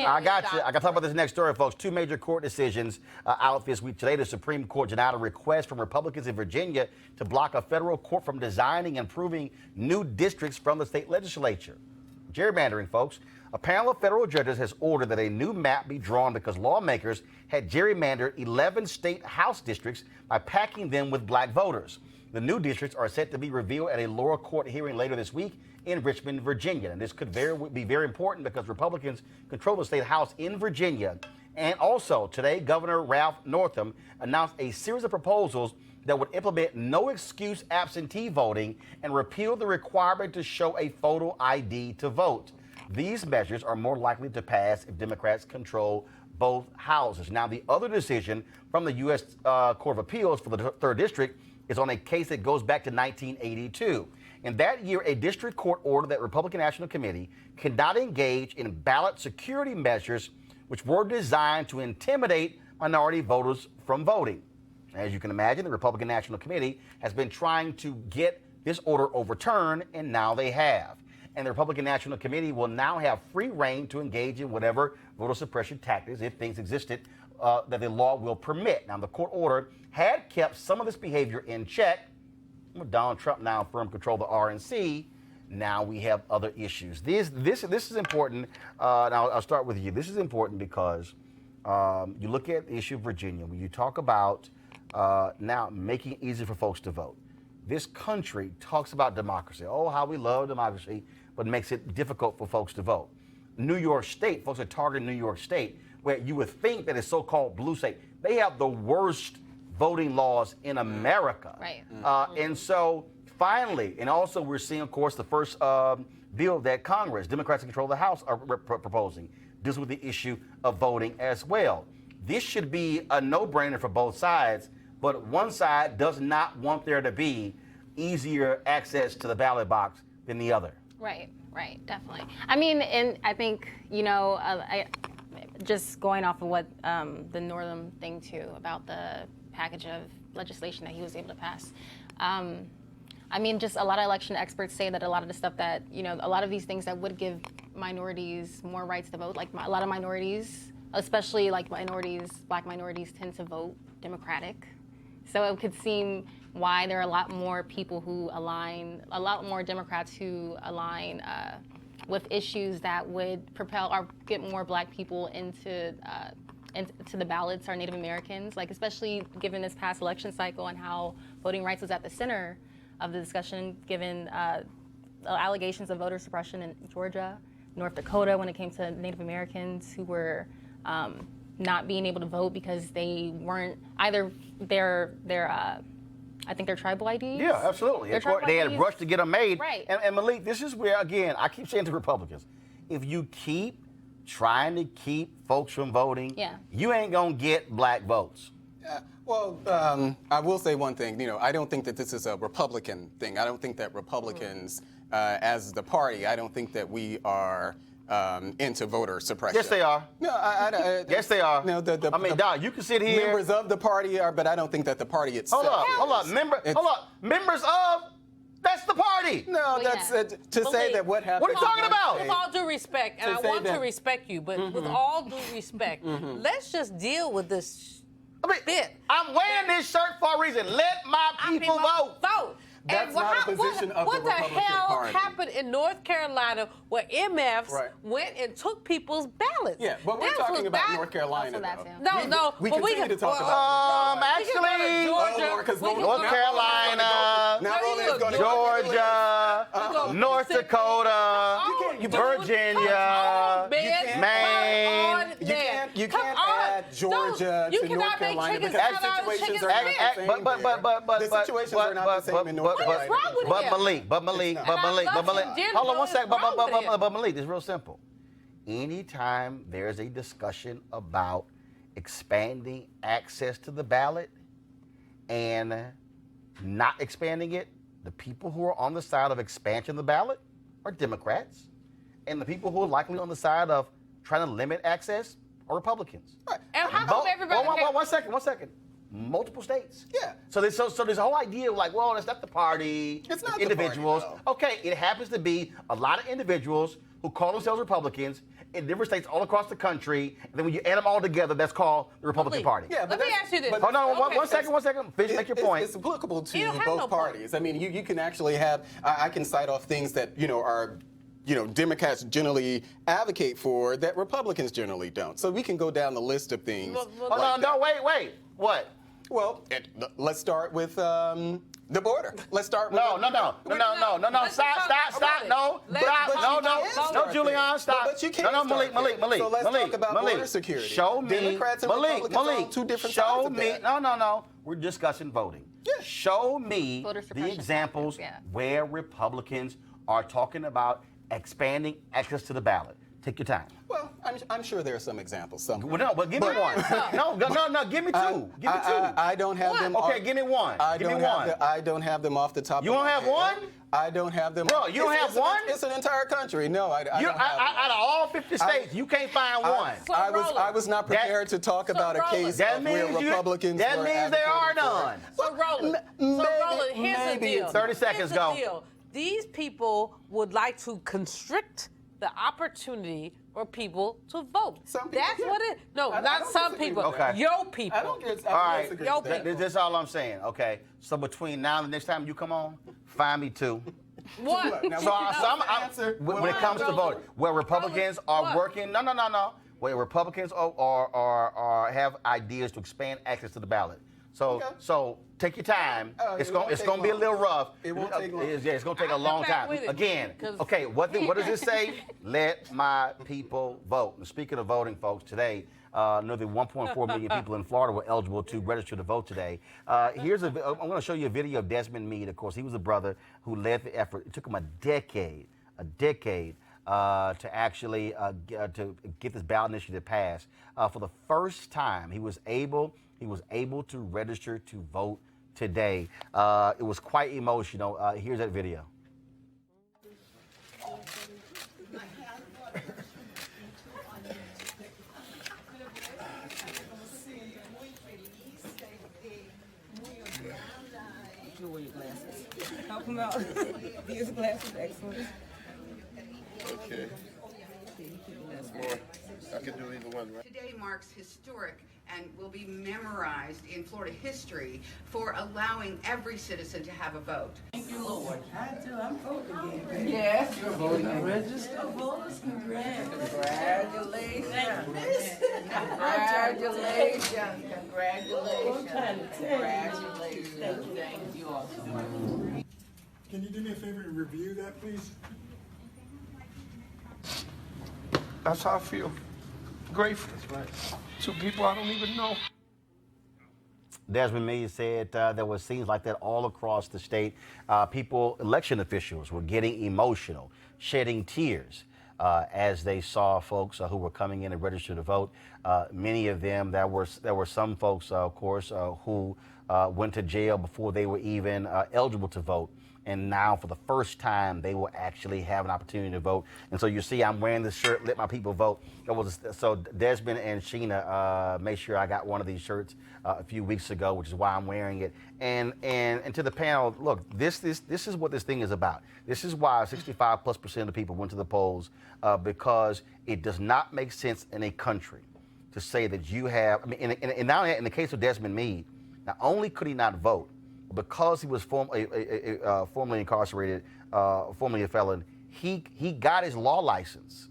Speaker 1: I got to talk about this next story, folks. Two major court decisions out this week. Today, the Supreme Court denied a request from Republicans in Virginia to block a federal court from designing and approving new districts from the state legislature. Gerrymandering, folks. A panel of federal judges has ordered that a new map be drawn because lawmakers had gerrymandered 11 state House districts by packing them with black voters. The new districts are set to be revealed at a lower court hearing later this week in Richmond, Virginia. And this could be very important because Republicans control the state House in Virginia. And also, today, Governor Ralph Northam announced a series of proposals that would implement no excuse absentee voting and repeal the requirement to show a photo ID to vote. These measures are more likely to pass if Democrats control both houses. Now, the other decision from the U.S. Court of Appeals for the 3rd District is on a case that goes back to 1982. In that year, a district court ordered that Republican National Committee cannot engage in ballot security measures which were designed to intimidate minority voters from voting. As you can imagine, the Republican National Committee has been trying to get this order overturned, and now they have. And the Republican National Committee will now have free rein to engage in whatever voter suppression tactics, if things existed, that the law will permit. Now, the court order had kept some of this behavior in check. With Donald Trump now in firm control of the RNC, now we have other issues. This is important. Now, I'll start with you. This is important because you look at the issue of Virginia, when you talk about now making it easy for folks to vote. This country talks about democracy. Oh, how we love democracy, but makes it difficult for folks to vote. New York State, folks are targeting New York State, where you would think that it's so-called blue state. They have the worst voting laws in America.
Speaker 6: Right.
Speaker 1: And so finally, and also we're seeing, of course, the first bill that Congress, Democrats in control of the House, are proposing, deals with the issue of voting as well. This should be a no-brainer for both sides, but one side does not want there to be easier access to the ballot box than the other.
Speaker 6: Right, definitely. I mean, and I think, just going off of what the Northam thing too, about the package of legislation that he was able to pass. I mean, just a lot of election experts say that a lot of the stuff that, a lot of these things that would give minorities more rights to vote, like a lot of minorities, especially like minorities, black minorities, tend to vote Democratic. So it could seem why there are a lot more people who align, a lot more Democrats who align with issues that would propel or get more black people into the ballots are Native Americans, like especially given this past election cycle and how voting rights was at the center of the discussion, given allegations of voter suppression in Georgia, North Dakota, when it came to Native Americans who were not being able to vote because they weren't either their I think their tribal IDs.
Speaker 1: Yeah, absolutely. They had rushed to get them made.
Speaker 6: Right.
Speaker 1: And Malik, this is where, again, I keep saying to Republicans, if you keep trying to keep folks from voting, you ain't going to get black votes.
Speaker 5: Well, I will say one thing. I don't think that this is a Republican thing. I don't think that Republicans, as the party, I don't think that we are into voter suppression.
Speaker 1: Yes, they are.
Speaker 5: No,
Speaker 1: yes, they are.
Speaker 5: No,
Speaker 1: Doc, you can sit here.
Speaker 5: Members of the party are, but I don't think that the party itself.
Speaker 1: Hold up. Members of That's the party.
Speaker 5: No, that's to say that what happened.
Speaker 1: What are you talking about?
Speaker 4: With all due respect, and I
Speaker 5: say
Speaker 4: want to
Speaker 5: that-
Speaker 4: respect you, but with all due respect, let's just deal with this bit.
Speaker 1: I'm wearing this shirt for a reason. Let my people vote.
Speaker 4: Vote.
Speaker 5: That's not a position of the
Speaker 4: what the
Speaker 5: Republican
Speaker 4: hell
Speaker 5: Party.
Speaker 4: happened in North Carolina where MFs
Speaker 5: Right.
Speaker 4: went and took people's ballots?
Speaker 5: Yeah, but we're
Speaker 4: This
Speaker 5: talking
Speaker 4: was
Speaker 5: about
Speaker 4: back-
Speaker 5: North Carolina.
Speaker 6: Also that
Speaker 5: though.
Speaker 6: too.
Speaker 4: No,
Speaker 5: We
Speaker 4: but
Speaker 5: continue to talk about
Speaker 1: Actually,
Speaker 4: Georgia,
Speaker 1: North Carolina,
Speaker 5: Not only is going to
Speaker 1: Georgia, North Dakota, Virginia, Maine.
Speaker 5: You can't add Georgia to North Carolina because the situations are not the same. The situations are not the same in North Carolina.
Speaker 4: wrong with
Speaker 1: But
Speaker 4: him?
Speaker 1: Malik, hold on one second. But Malik, it's real simple. Anytime there's a discussion about expanding access to the ballot and not expanding it, the people who are on the side of expansion of the ballot are Democrats, and the people who are likely on the side of trying to limit access are Republicans.
Speaker 4: And how come everybody?
Speaker 1: One second. Multiple states.
Speaker 5: Yeah.
Speaker 1: So this whole idea of like, well, that's not the party.
Speaker 5: It's not
Speaker 1: individuals.
Speaker 5: the party, though.
Speaker 1: Okay, it happens to be a lot of individuals who call themselves Republicans in different states all across the country. And then when you add them all together, that's called the Republican Party.
Speaker 5: Yeah,
Speaker 4: Let me ask you this.
Speaker 1: Hold on,
Speaker 4: Okay.
Speaker 1: one second. Finish, make your point.
Speaker 5: It's applicable to
Speaker 4: You don't have
Speaker 5: both
Speaker 4: no
Speaker 5: parties. I mean, you can actually have. I can cite off things that are. Democrats generally advocate for that Republicans generally don't. So we can go down the list of things.
Speaker 1: Wait. What?
Speaker 5: Well, let's start with the border. Let's start with
Speaker 1: No. Stop. No, Julian, stop.
Speaker 5: But you can't.
Speaker 1: No, Malik.
Speaker 5: So let's talk about
Speaker 1: Malik.
Speaker 5: border security.
Speaker 1: Show me.
Speaker 5: Democrats and Republicans are on two different sides of that.
Speaker 1: No. We're discussing voting.
Speaker 5: Yeah.
Speaker 1: Show me
Speaker 6: Voter
Speaker 1: the
Speaker 6: suppression
Speaker 1: examples
Speaker 6: tactics, yeah.
Speaker 1: where Republicans are talking about expanding access to the ballot. Take your time.
Speaker 5: Well, I'm sure there are some examples.
Speaker 1: Well, no, but give me one. No, give me two. Give me two.
Speaker 5: I don't have them.
Speaker 1: Okay, give me one. Give me one.
Speaker 5: I don't have them off the top.
Speaker 1: You
Speaker 5: of
Speaker 1: don't
Speaker 5: my
Speaker 1: have
Speaker 5: head.
Speaker 1: one?
Speaker 5: I don't have them.
Speaker 1: Bro, you don't have one?
Speaker 5: It's an entire country. No, I don't have
Speaker 1: Out of all 50 states, you can't find one.
Speaker 5: I was not prepared to talk about a case
Speaker 1: That
Speaker 5: of where
Speaker 1: means
Speaker 5: Republicans
Speaker 1: that
Speaker 5: were
Speaker 1: means there are
Speaker 5: advocating for it.
Speaker 1: none.
Speaker 4: Roland, here's the
Speaker 5: maybe
Speaker 4: deal.
Speaker 5: it's
Speaker 1: 30 seconds,
Speaker 4: Here's the
Speaker 1: go.
Speaker 4: deal. These people would like to constrict the opportunity for people to vote.
Speaker 5: Some people,
Speaker 4: That's
Speaker 5: yeah.
Speaker 4: what it. No,
Speaker 5: I
Speaker 4: not
Speaker 5: don't
Speaker 4: some
Speaker 5: disagree
Speaker 4: people.
Speaker 5: with that.
Speaker 1: Okay.
Speaker 4: Your people.
Speaker 5: I don't
Speaker 1: All right,
Speaker 5: disagree
Speaker 4: Yo,
Speaker 5: with that.
Speaker 4: people.
Speaker 1: this is all I'm saying. Okay, so between now and the next time you come on, find me two.
Speaker 4: What?
Speaker 5: Now,
Speaker 1: So
Speaker 5: answer.
Speaker 1: when it comes to voting, where Republicans are working, no, where Republicans are have ideas to expand access to the ballot. So
Speaker 5: Okay.
Speaker 1: so take your time. It's
Speaker 5: it won't
Speaker 1: going
Speaker 5: take
Speaker 1: be a
Speaker 5: long.
Speaker 1: little rough.
Speaker 5: It won't take long.
Speaker 1: It's going to take a
Speaker 4: I'll
Speaker 1: long
Speaker 4: come back
Speaker 1: time.
Speaker 4: with it,
Speaker 1: Again,
Speaker 4: 'cause-
Speaker 1: okay, what does it say? Let my people vote. And speaking of voting, folks, today nearly 1.4 million people in Florida were eligible to register to vote today. I'm going to show you a video of Desmond Meade. Of course, he was a brother who led the effort. It took him a decade to actually to get this ballot initiative passed. For the first time, he was able to register to vote today. It was quite emotional. Here's that video.
Speaker 10: Wear your glasses. Help him out. These glasses, excellent.
Speaker 11: Okay. Or I can do either one, right?
Speaker 12: Today marks historic and will be memorized in Florida history for allowing every citizen to have a vote.
Speaker 10: Thank you, Lord. I do. I'm voting again. Yes, you're voting. Register voters. Congratulations. Congratulations. Congratulations. Congratulations. Thank you all.
Speaker 13: Can you do me a favor and review that, please? That's how I feel. Grateful. To people I don't even know.
Speaker 1: Desmond Meade said there were scenes like that all across the state. Election officials were getting emotional, shedding tears as they saw folks who were coming in and registered to vote. Many of them, there were some folks, of course, who went to jail before they were even eligible to vote. And now, for the first time, they will actually have an opportunity to vote. And so you see, I'm wearing this shirt, Let My People Vote. So Desmond and Sheena made sure I got one of these shirts a few weeks ago, which is why I'm wearing it. And to the panel, look, this is what this thing is about. This is why 65+% of the people went to the polls, because it does not make sense in a country to say that you have, I mean, and now in the case of Desmond Meade, not only could he not vote, because he was formerly incarcerated, formerly a felon, he got his law license.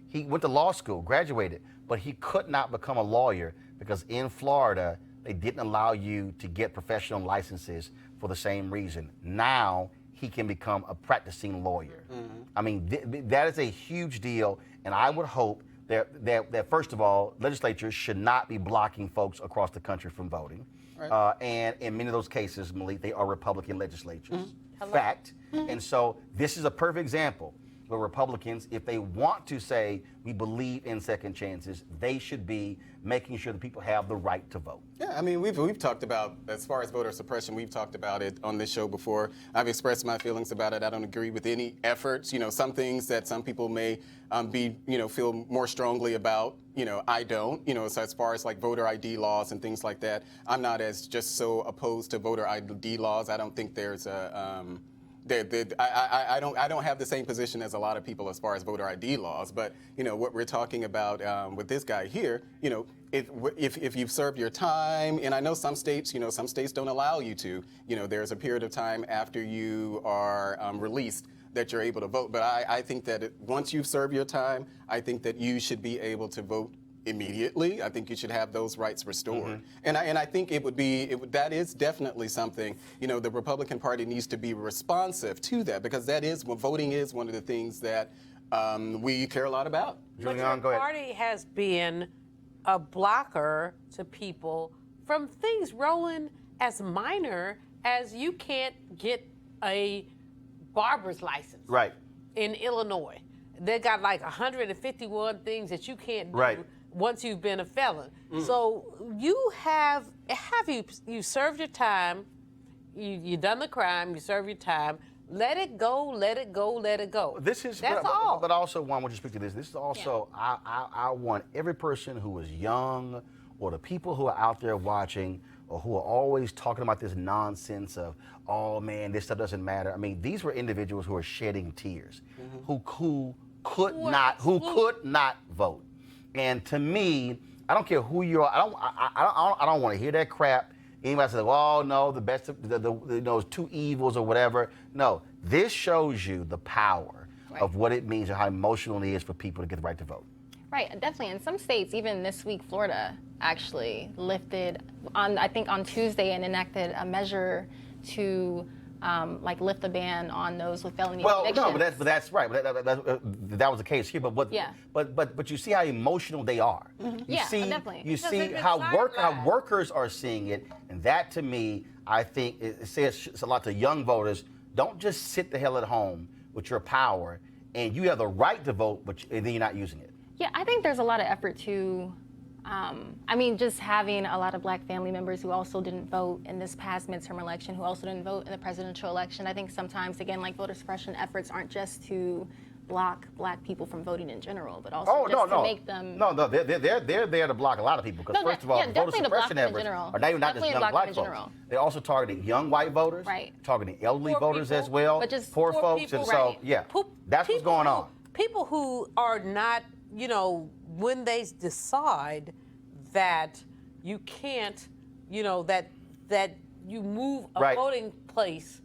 Speaker 1: He went to law school, graduated, but he could not become a lawyer because in Florida, they didn't allow you to get professional licenses for the same reason. Now he can become a practicing lawyer. Mm-hmm. I mean, that is a huge deal, and I would hope that first of all, legislatures should not be blocking folks across the country from voting. Right. And in many of those cases, Malik, they are Republican legislatures. Mm-hmm. Fact. Mm-hmm. And so this is a perfect example where Republicans, if they want to say we believe in second chances, they should be making sure that people have the right to vote.
Speaker 5: Yeah, I mean, we've talked about, as far as voter suppression, we've talked about it on this show before. I've expressed my feelings about it. I don't agree with any efforts. You know, some things that some people may feel more strongly about. You know, I don't. You know, so as far as like voter ID laws and things like that, I'm not as just so opposed to voter ID laws. I don't think there's a I don't have the same position as a lot of people as far as voter ID laws, but you know what we're talking about with this guy here. You know, if you've served your time, and I know some states don't allow you to. You know, there's a period of time after you are released that you're able to vote. But I think that once you've served your time, I think that you should be able to vote immediately. I think you should have those rights restored. Mm-hmm. And I think that is definitely something, you know, the Republican Party needs to be responsive to that, because voting is one of the things that we care a lot about.
Speaker 4: But the party has been a blocker to people from things, Roland, as minor as you can't get a barber's license.
Speaker 1: Right.
Speaker 4: In Illinois. They got like 151 things that you can't do.
Speaker 1: Right.
Speaker 4: Once you've been a felon. So you have you served your time, you done the crime, you served your time, let it go, let it go, let it go. That's all.
Speaker 1: But also, Juan, would you speak to this? This is also, I want every person who is young, or the people who are out there watching, or who are always talking about this nonsense of, oh man, this stuff doesn't matter. I mean, these were individuals who are shedding tears, who could not vote. And to me, I don't care who you are. I don't want to hear that crap. Anybody says, "Oh no, the best of those two evils" or whatever. No, this shows you the power of what it means and how emotional it is for people to get the right to vote.
Speaker 6: Right, definitely. In some states, even this week, Florida actually lifted I think on Tuesday, and enacted a measure to lift the ban on those with felony convictions.
Speaker 1: No, but that's right. That was the case here. But you see how emotional they are.
Speaker 6: Mm-hmm. Definitely.
Speaker 1: You see how workers are seeing it, and that to me, I think it says a lot to young voters. Don't just sit the hell at home with your power, and you have the right to vote, and then you're not using it.
Speaker 6: Yeah, I think there's a lot of effort to. Just having a lot of Black family members who also didn't vote in this past midterm election, who also didn't vote in the presidential election. I think sometimes, again, like voter suppression efforts aren't just to block Black people from voting in general, but also to make them.
Speaker 1: No, they're there to block a lot of people, because first of all, voter suppression efforts are not just young Black folks. They're also targeting young white voters, targeting elderly voters as well, poor folks, people, and so that's what's going on.
Speaker 4: People who are not, when they decide that you can't, that you move a voting place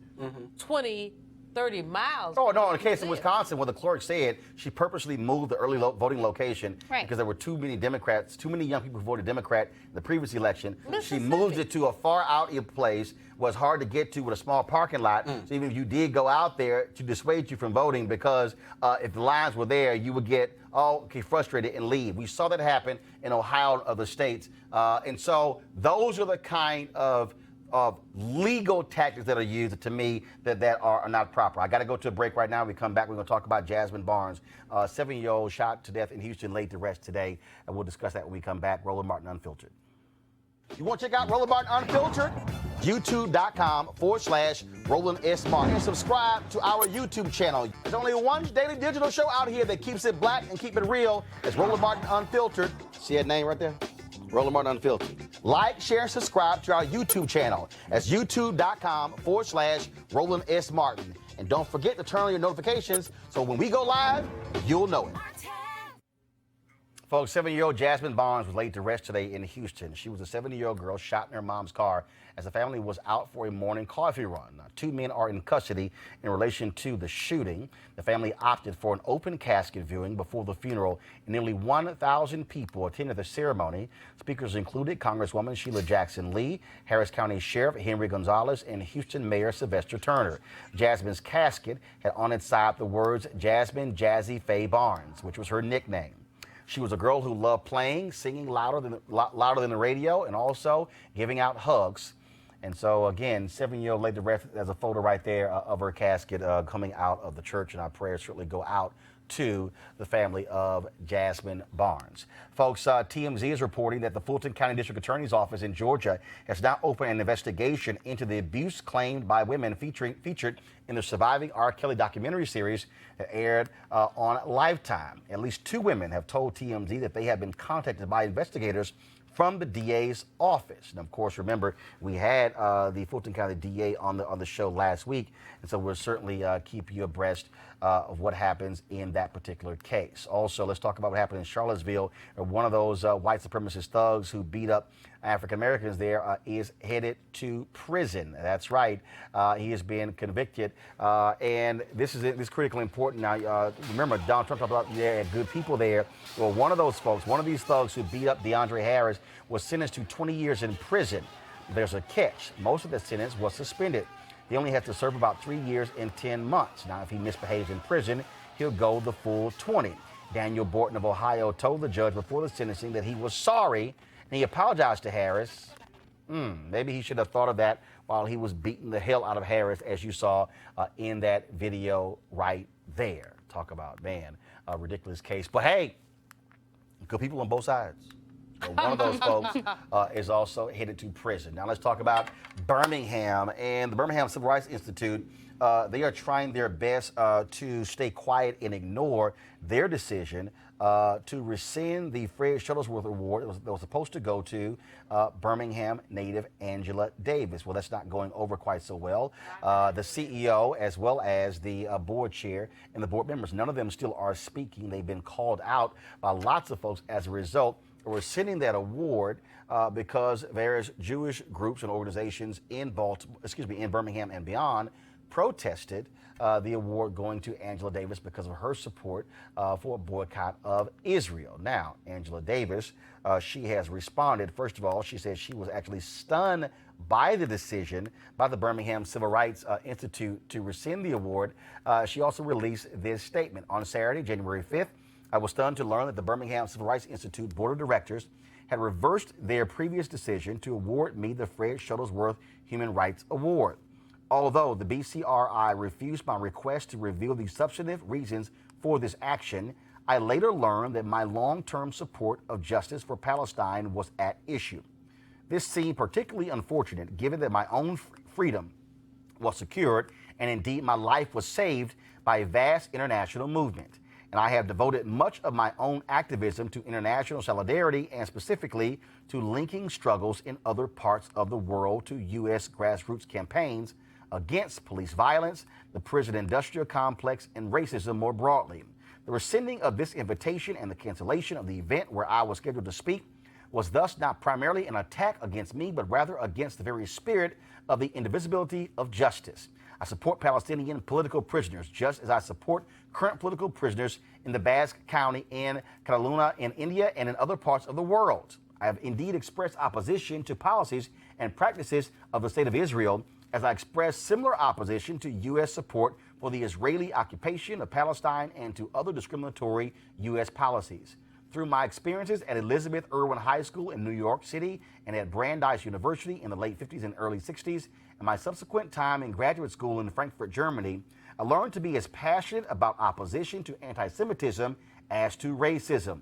Speaker 4: 20, 30 miles.
Speaker 1: Oh, no, in the case of Wisconsin, where the clerk said she purposely moved the early voting location because there were too many young people who voted Democrat in the previous election. She moved it to a far out place, was hard to get to with a small parking lot. So even if you did go out there, to dissuade you from voting, because if the lines were there, you would get frustrated and leave. We saw that happen in Ohio and other states. And so those are the kind of legal tactics that are used, to me, that are not proper. I got to go to a break right now. When we come back, we're going to talk about Jazmine Barnes, 7-year-old shot to death in Houston, laid to rest today. And we'll discuss that when we come back. Roland Martin Unfiltered. You want to check out Roland Martin Unfiltered? YouTube.com/Roland S. Martin. And subscribe to our YouTube channel. There's only one daily digital show out here that keeps it black and keep it real. It's Roland Martin Unfiltered. See that name right there? Roland Martin Unfiltered. Like, share, and subscribe to our YouTube channel. That's YouTube.com/Roland S. Martin. And don't forget to turn on your notifications so when we go live, you'll know it. Folks, 7-year-old Jazmine Barnes was laid to rest today in Houston. She was a 70-year-old girl shot in her mom's car as the family was out for a morning coffee run. Now, 2 men are in custody in relation to the shooting. The family opted for an open casket viewing before the funeral, and nearly 1,000 people attended the ceremony. Speakers included Congresswoman Sheila Jackson Lee, Harris County Sheriff Henry Gonzalez, and Houston Mayor Sylvester Turner. Jazmine's casket had on its side the words Jazmine Jazzy Faye Barnes, which was her nickname. She was a girl who loved playing, singing louder than the radio, and also giving out hugs. And so, again, 7-year-old laid to rest. There's a photo right there of her casket coming out of the church, and our prayers certainly go out to the family of Jazmine Barnes. Folks, TMZ is reporting that the Fulton County District Attorney's Office in Georgia has now opened an investigation into the abuse claimed by women featured in the Surviving R. Kelly documentary series that aired on Lifetime. At least 2 women have told TMZ that they have been contacted by investigators from the DA's office. And of course, remember, we had the Fulton County DA on the show last week, and so we'll certainly keep you abreast of what happens in that particular case. Also, let's talk about what happened in Charlottesville. One of those white supremacist thugs who beat up African Americans there is headed to prison. That's right. He has been convicted, and this is critically important. Now, remember, Donald Trump talked about there good people there. Well, one of those folks, one of these thugs who beat up DeAndre Harris, was sentenced to 20 years in prison. There's a catch. Most of the sentence was suspended. He only has to serve about 3 years and 10 months. Now, if he misbehaves in prison, he'll go the full 20. Daniel Borton of Ohio told the judge before the sentencing that he was sorry and he apologized to Harris. Maybe he should have thought of that while he was beating the hell out of Harris, as you saw in that video right there. Talk about, man, a ridiculous case. But hey, good people on both sides. One of those folks is also headed to prison. Now let's talk about Birmingham and the Birmingham Civil Rights Institute. They are trying their best to stay quiet and ignore their decision to rescind the Fred Shuttlesworth Award that was supposed to go to Birmingham native Angela Davis. Well, that's not going over quite so well. The CEO, as well as the board chair and the board members, none of them still are speaking. They've been called out by lots of folks as a result. We're rescinding that award because various Jewish groups and organizations in Birmingham and beyond protested the award going to Angela Davis because of her support for a boycott of Israel. Now, Angela Davis, she has responded. First of all, she said she was actually stunned by the decision by the Birmingham Civil Rights Institute to rescind the award. She also released this statement on Saturday, January 5th. I was stunned to learn that the Birmingham Civil Rights Institute Board of Directors had reversed their previous decision to award me the Fred Shuttlesworth Human Rights Award. Although the BCRI refused my request to reveal the substantive reasons for this action, I later learned that my long-term support of justice for Palestine was at issue. This seemed particularly unfortunate given that my own freedom was secured and indeed my life was saved by a vast international movement. And I have devoted much of my own activism to international solidarity and specifically to linking struggles in other parts of the world to U.S. grassroots campaigns against police violence, the prison industrial complex, and racism more broadly. The rescinding of this invitation and the cancellation of the event where I was scheduled to speak was thus not primarily an attack against me, but rather against the very spirit of the indivisibility of justice. I support Palestinian political prisoners, just as I support current political prisoners in the Basque County, in Cataluna, in India, and in other parts of the world. I have indeed expressed opposition to policies and practices of the State of Israel, as I express similar opposition to U.S. support for the Israeli occupation of Palestine and to other discriminatory U.S. policies. Through my experiences at Elizabeth Irwin High School in New York City and at Brandeis University in the late 50s and early 60s, and my subsequent time in graduate school in Frankfurt, Germany, I learned to be as passionate about opposition to anti-Semitism as to racism.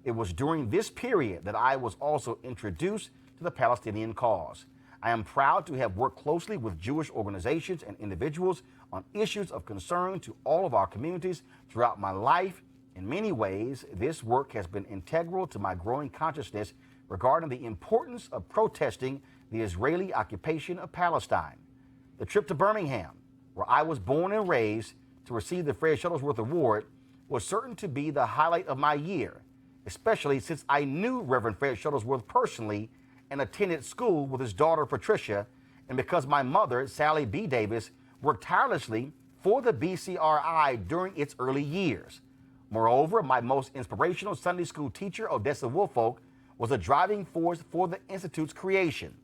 Speaker 1: It was during this period that I was also introduced to the Palestinian cause. I am proud to have worked closely with Jewish organizations and individuals on issues of concern to all of our communities throughout my life. In many ways, this work has been integral to my growing consciousness regarding the importance of protesting the Israeli occupation of Palestine. The trip to Birmingham, where I was born and raised, to receive the Fred Shuttlesworth Award was certain to be the highlight of my year, especially since I knew Reverend Fred Shuttlesworth personally and attended school with his daughter Patricia, and because my mother, Sally B. Davis, worked tirelessly for the BCRI during its early years. Moreover, my most inspirational Sunday school teacher, Odessa Woolfolk, was a driving force for the Institute's creation.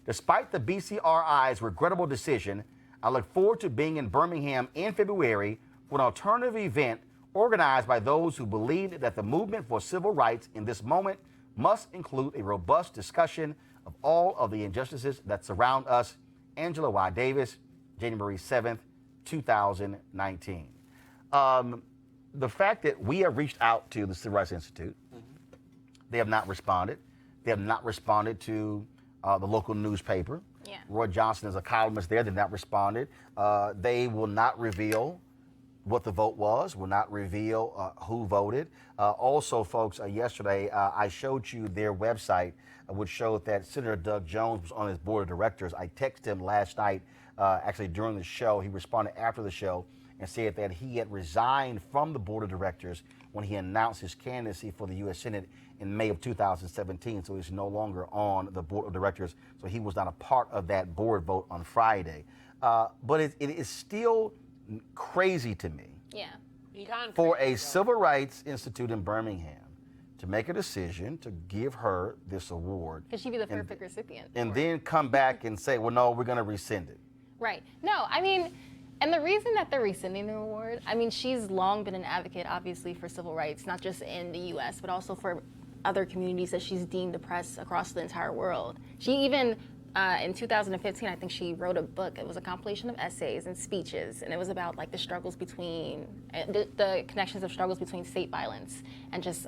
Speaker 1: Despite the BCRI's regrettable decision, I look forward to being in Birmingham in February for an alternative event organized by those who believed that the movement for civil rights in this moment must include a robust discussion of all of the injustices that surround us. Angela Y. Davis, January 7th, 2019. The fact that we have reached out to the Civil Rights Institute, they have not responded. They have not responded to the local newspaper.
Speaker 6: Yeah.
Speaker 1: Roy Johnson is a columnist there. They've not responded. They will not reveal what the vote was, will not reveal who voted. Also, folks, yesterday I showed you their website, which showed that Senator Doug Jones was on his board of directors. I texted him last night, actually during the show. He responded after the show and said that he had resigned from the board of directors when he announced his candidacy for the U.S. Senate in May of 2017. So he's no longer on the board of directors. So he was not a part of that board vote on Friday. But it is still crazy to me for a Civil Rights Institute in Birmingham to make a decision to give her this award.
Speaker 6: Because she'd be the perfect recipient.
Speaker 1: And then come back and say, well, no, we're going to rescind it.
Speaker 6: Right. No, I mean, and the reason that they're rescinding the award, I mean, she's long been an advocate, obviously, for civil rights, not just in the U.S., but also for other communities that she's deemed oppressed across the entire world. She even, in 2015, I think she wrote a book. It was a compilation of essays and speeches, and it was about like the struggles between, the connections of struggles between state violence and just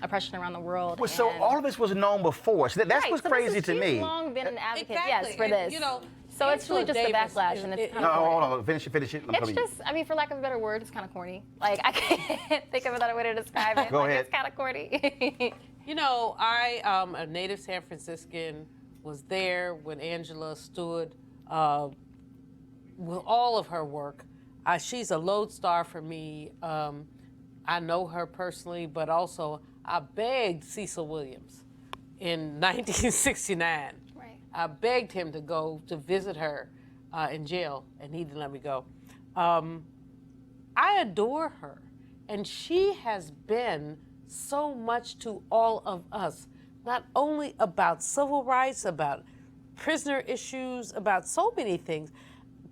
Speaker 6: oppression around the world.
Speaker 1: Well, so all of this was known before. So that's
Speaker 6: right,
Speaker 1: what's
Speaker 6: so
Speaker 1: crazy to me.
Speaker 6: She's long been an advocate,
Speaker 4: Exactly.
Speaker 6: yes, for
Speaker 4: And,
Speaker 6: this.
Speaker 4: you know,
Speaker 6: so it's really just a backlash, and it's kind of
Speaker 1: hold on, finish it.
Speaker 6: It's just, I mean, for lack of a better word, it's kind of corny. Like, I can't think of another way to describe it.
Speaker 1: Go ahead.
Speaker 6: It's kind of corny.
Speaker 4: You know, I, a native San Franciscan, was there when Angela stood with all of her work. She's a lodestar for me. I know her personally, but also I begged Cecil Williams in 1969.
Speaker 6: Right.
Speaker 4: I begged him to go to visit her in jail, and he didn't let me go. I adore her, and she has been so much to all of us, not only about civil rights, about prisoner issues, about so many things.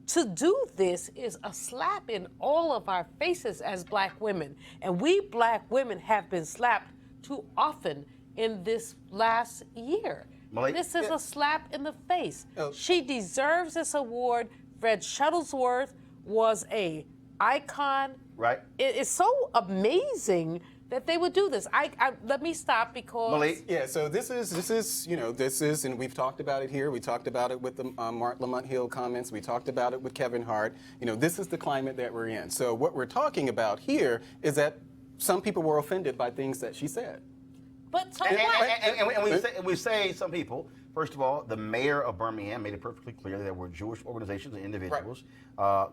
Speaker 4: To do this is a slap in all of our faces as Black women, and we Black women have been slapped too often in this last year.
Speaker 1: Malik?
Speaker 4: This is a slap in the face.
Speaker 5: Oh.
Speaker 4: She deserves this award. Fred Shuttlesworth was a icon.
Speaker 1: Right.
Speaker 4: It is so amazing that they would do this. Let me stop because
Speaker 1: Malik?
Speaker 5: Yeah, so this is, and we've talked about it here. We talked about it with the Mark Lamont Hill comments. We talked about it with Kevin Hart. You know, this is the climate that we're in. So what we're talking about here is that some people were offended by things that she said.
Speaker 4: But so
Speaker 1: And we say some people. First of all, the mayor of Birmingham made it perfectly clear that there were Jewish organizations and individuals,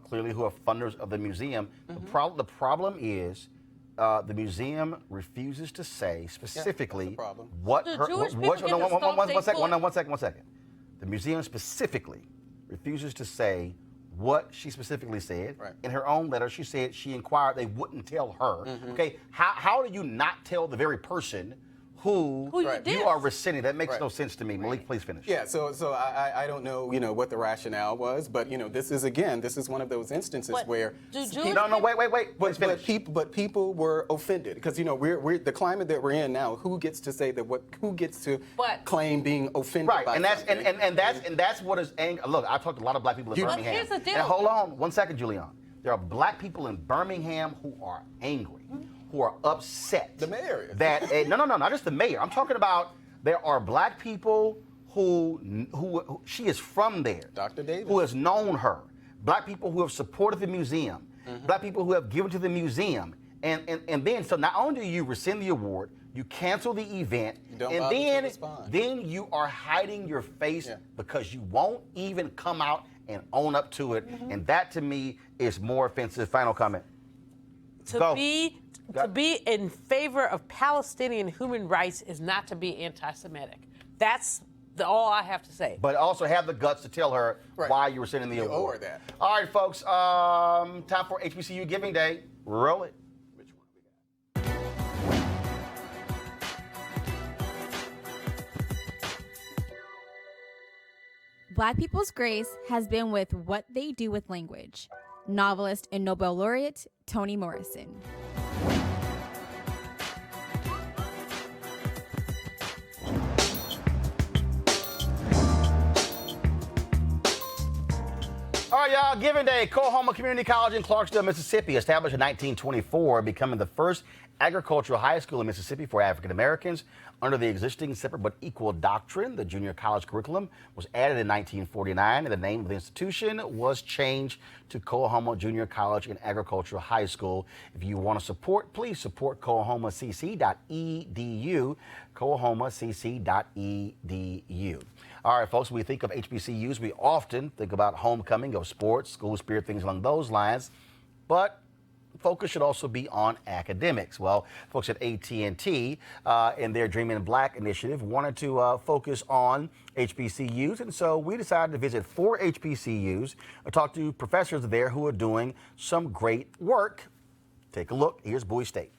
Speaker 1: clearly who are funders of the museum.
Speaker 5: Mm-hmm.
Speaker 1: The problem is the museum refuses to say specifically what
Speaker 4: The
Speaker 1: her.
Speaker 4: Jewish
Speaker 1: One
Speaker 4: people get to stomp
Speaker 1: second. One second. The museum specifically refuses to say what she specifically said.
Speaker 5: Right.
Speaker 1: In her own letter, she said she inquired they wouldn't tell her.
Speaker 5: Mm-hmm.
Speaker 1: Okay, how do you not tell the very person who
Speaker 4: you
Speaker 1: you
Speaker 4: dissed?
Speaker 1: are rescinding? That makes
Speaker 5: Right.
Speaker 1: no sense to me. Malik, please finish.
Speaker 5: Yeah, so I don't know, what the rationale was, but this is one of those instances
Speaker 4: But
Speaker 5: where
Speaker 4: do Jewish
Speaker 1: Wait. Please finish.
Speaker 5: but people were offended because we're the climate that we're in now. Who gets to say that? Who gets to claim being offended?
Speaker 1: Right,
Speaker 5: by
Speaker 1: and that's
Speaker 5: something?
Speaker 1: and that's what is angry. Look, I've talked to a lot of Black people in
Speaker 4: But
Speaker 1: Birmingham.
Speaker 4: here's the deal.
Speaker 1: And hold on, 1 second, Julian. There are Black people in Birmingham who are angry, who are upset.
Speaker 5: The mayor is.
Speaker 1: That no, not just the mayor. I'm talking about there are Black people who she is from there.
Speaker 5: Dr. Davis.
Speaker 1: Who has known her. Black people who have supported the museum. Black people who have given to the museum. And then, so not only do you rescind the award, you cancel the event, and then you are hiding your face because you won't even come out and own up to it. And that, to me, is more offensive. Final comment.
Speaker 4: To be in favor of Palestinian human rights is not to be anti-Semitic. That's all I have to say.
Speaker 1: But also have the guts to tell her why you were sending the award.
Speaker 5: You owe her that.
Speaker 1: All right, folks. Time for HBCU Giving Day. Roll it.
Speaker 14: Black People's Grace has been with What They Do with Language, novelist and Nobel laureate Toni Morrison.
Speaker 1: All right, y'all, Giving Day. Coahoma Community College in Clarksville, Mississippi, established in 1924, becoming the first agricultural high school in Mississippi for African Americans. Under the existing separate but equal doctrine, the junior college curriculum was added in 1949, and the name of the institution was changed to Coahoma Junior College and Agricultural High School. If you want to support, please support coahomacc.edu, coahomacc.edu. All right, folks, when we think of HBCUs, we often think about homecoming of sports, school spirit, things along those lines, but focus should also be on academics. Well, folks at AT&T in their Dreaming Black initiative wanted to focus on HBCUs, and so we decided to visit 4 HBCUs and talk to professors there who are doing some great work. Take a look. Here's Bowie State.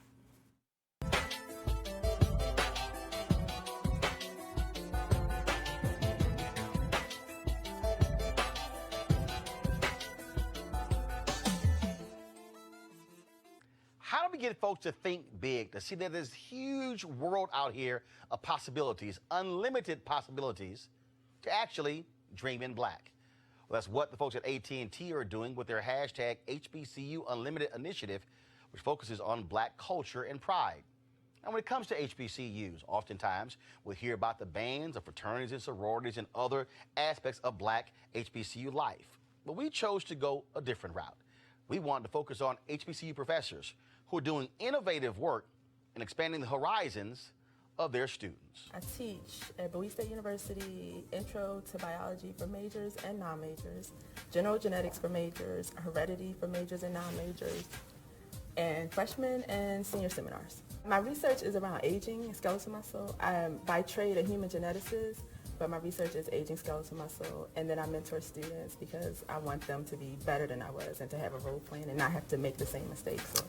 Speaker 1: How do we get folks to think big, to see that there's huge world out here of possibilities, unlimited possibilities, to actually dream in black? Well, that's what the folks at AT&T are doing with their hashtag HBCU Unlimited initiative, which focuses on black culture and pride. And when it comes to HBCUs, oftentimes we'll hear about the bands of fraternities and sororities and other aspects of black HBCU life. But we chose to go a different route. We wanted to focus on HBCU professors who are doing innovative work and expanding the horizons of their students.
Speaker 15: I teach at Bowie State University Intro to Biology for majors and non-majors, General Genetics for majors, Heredity for majors and non-majors, and freshman and senior seminars. My research is around aging and skeletal muscle. I'm by trade a human geneticist, but my research is aging skeletal muscle, and then I mentor students because I want them to be better than I was and to have a role plan and not have to make the same mistakes.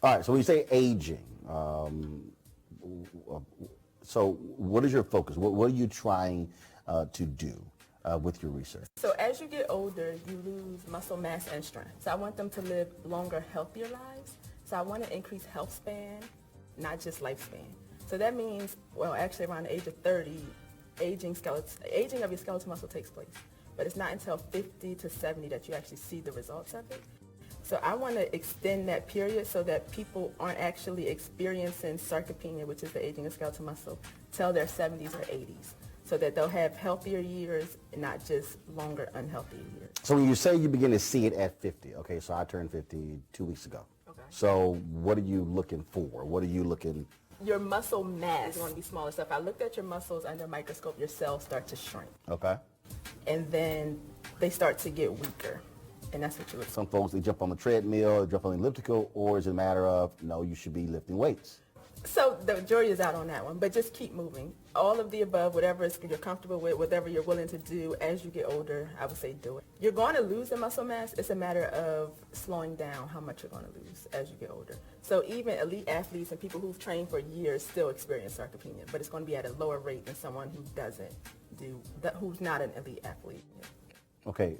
Speaker 1: All right, so when you say aging, so what is your focus? What are you trying to do with your research?
Speaker 15: So as you get older, you lose muscle mass and strength. So I want them to live longer, healthier lives. So I want to increase health span, not just lifespan. So that means, well, actually around the age of 30, aging of your skeletal muscle takes place. But it's not until 50 to 70 that you actually see the results of it. So I want to extend that period so that people aren't actually experiencing sarcopenia, which is the aging of skeletal muscle, till their 70s or 80s, so that they'll have healthier years and not just longer unhealthy years.
Speaker 1: So when you say you begin to see it at 50, okay, so I turned 50 2 weeks ago. Okay. So what are you looking for? What are you looking?
Speaker 15: Your muscle mass is going to be smaller. So if I looked at your muscles under a microscope, your cells start to shrink.
Speaker 1: Okay.
Speaker 15: And then they start to get weaker. And that's what you look for.
Speaker 1: Some folks, they jump on the treadmill, jump on the elliptical, or is it a matter of, no, you should be lifting weights?
Speaker 15: So the jury is out on that one, but just keep moving. All of the above, whatever you're comfortable with, whatever you're willing to do as you get older, I would say do it. You're going to lose the muscle mass. It's a matter of slowing down how much you're going to lose as you get older. So even elite athletes and people who've trained for years still experience sarcopenia, but it's going to be at a lower rate than someone who doesn't do that, who's not an elite athlete.
Speaker 1: Okay.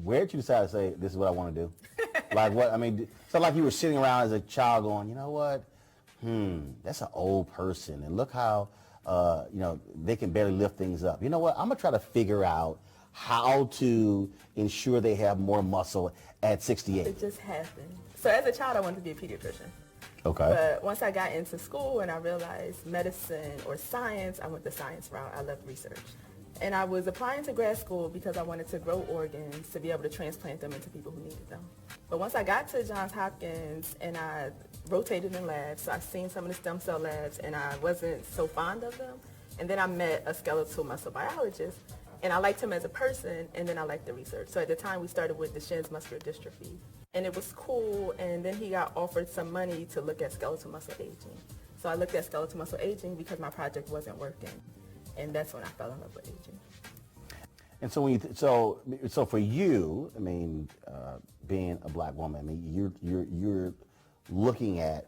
Speaker 1: Where did you decide to say, this is what I want to do? Like what, I mean, so like you were sitting around as a child going, you know what? That's an old person. And look how, they can barely lift things up. You know what? I'm going to try to figure out how to ensure they have more muscle at 68.
Speaker 15: It just happened. So as a child, I wanted to be a pediatrician.
Speaker 1: Okay.
Speaker 15: But once I got into school and I realized medicine or science, I went the science route. I loved research. And I was applying to grad school because I wanted to grow organs to be able to transplant them into people who needed them. But once I got to Johns Hopkins and I rotated in labs, so I seen some of the stem cell labs and I wasn't so fond of them. And then I met a skeletal muscle biologist and I liked him as a person and then I liked the research. So at the time we started with Duchenne's muscular dystrophy. And it was cool, and then he got offered some money to look at skeletal muscle aging. So I looked at skeletal muscle aging because my project wasn't working. And that's when I fell in love with aging.
Speaker 1: And so so for you, I mean, being a black woman, I mean, you're looking at